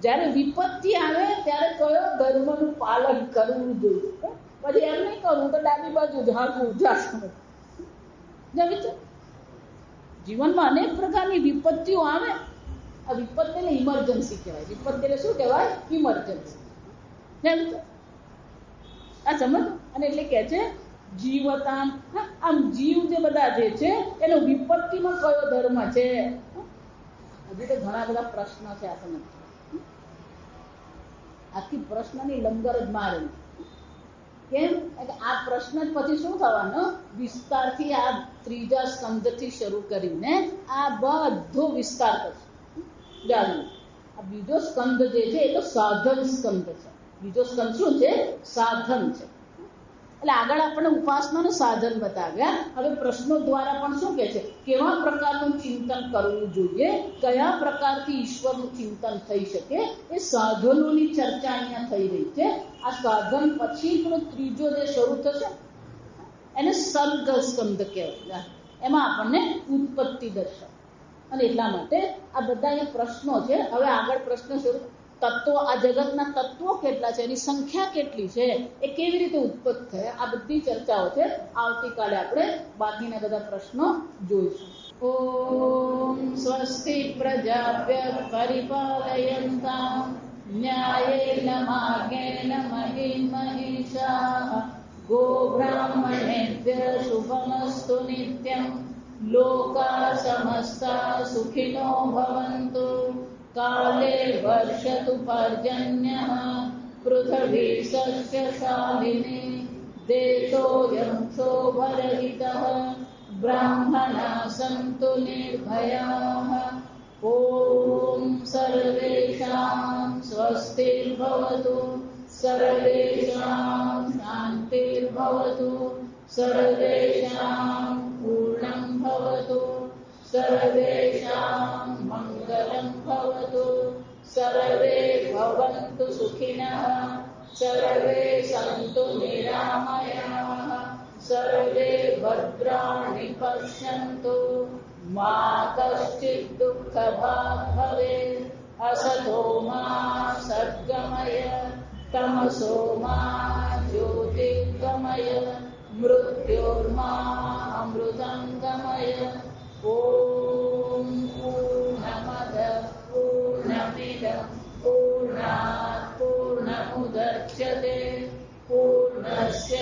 જ્યારે વિપત્તિ આવે ત્યારે કયો ધર્મનું પાલન કરવું જોઈએ. પછી એમ નહીં કરવું તો ડાબી બાજુ ઝાકવું જા. જીવનમાં અનેક પ્રકારની વિપત્તિઓ આવે. આ વિપત્તિને ઇમરજન્સી કહેવાય. વિપત્તિ એટલે શું કહેવાય? ઇમરજન્સી. આ સમજ. અને એટલે કે છે જીવતામ. આમ જીવ જે બધા જે છે એનો વિપત્તિમાં કયો ધર્મ છે? હજી તો ઘણા બધા પ્રશ્નો છે. આ સમજ, આખી પ્રશ્નની લંગર જ મારે. કેમ? આ પ્રશ્ન જ પછી શું થવાનો? વિસ્તારથી આ ત્રીજા સ્કંદથી શરૂ કરીને આ બધો વિસ્તાર થશે. જાણવું, આ બીજો સ્કંદ જે છે એ તો સાધન સ્કંદ છે. બીજો સ્કંદ શું છે? સાધન છે. એટલે આગળ આપણને ઉપાસનાનું સાધન બતાવ્યા. હવે પ્રશ્નો દ્વારા પણ શું કે છે? કેવા પ્રકારનું ચિંતન કરવું જોઈએ, કયા પ્રકારથી ઈશ્વરનું ચિંતન થઈ શકે, એ સાધનોની ચર્ચા અહીંયા થઈ રહી છે. આ સાધન પછી પણ ત્રીજો જે શરૂ થશે એને સર્ગ સ્કંદ કહેવાય. એમાં આપણને ઉત્પત્તિ દર્શાવે. અને એટલા માટે આ બધા અહીંયા પ્રશ્નો છે. હવે આગળ પ્રશ્ન શરૂ. તત્વો, આ જગતના તત્વો કેટલા છે, એની સંખ્યા કેટલી છે, એ કેવી રીતે ઉત્પત્ત થયા, આ બધી ચર્ચાઓ છે. આવતીકાલે આપણે બાકીના બધા પ્રશ્નો જોઈશું. ઓમ સ્વસ્તિ પ્રજાભ્ય પરિપાલયન્તામ ન્યાયેન માર્ગેણ મહિં મહિષાઃ ગોબ્રાહ્મણેભ્યઃ શુભમસ્તુ નિત્યં લોકાઃ સમસ્તા સુખિનો ભવन्तુ કાલે વર્ષતુ પર્જન્યઃ પૃથ્વી સસ્યશાલિની દેશોऽયં શોભરહિતઃ બ્રાહ્મણા સन्तુ નિર્ભયાઃ. ઓમ સર્વેષાં સ્વસ્તિર્ભવતુ, સર્વેષાં શાન્તિર્ભવતુ, સર્વેષાં પૂર્ણં ભવતુ, સર્વે भवन्तु सुखिनः सर्वे सन्तु निरामयाः सर्वे भद्राणि पश्यन्तु मा कश्चित् दुःखभाग् भवेत् असतो मा सद्गमय तमसो मा ज्योतिर्गमय मृत्योर्मा अमृतङ्गमय ॐ पूर्णमदः पूर्णमिदं पूर्णात् पूर्णमुदच्यते पूर्णस्य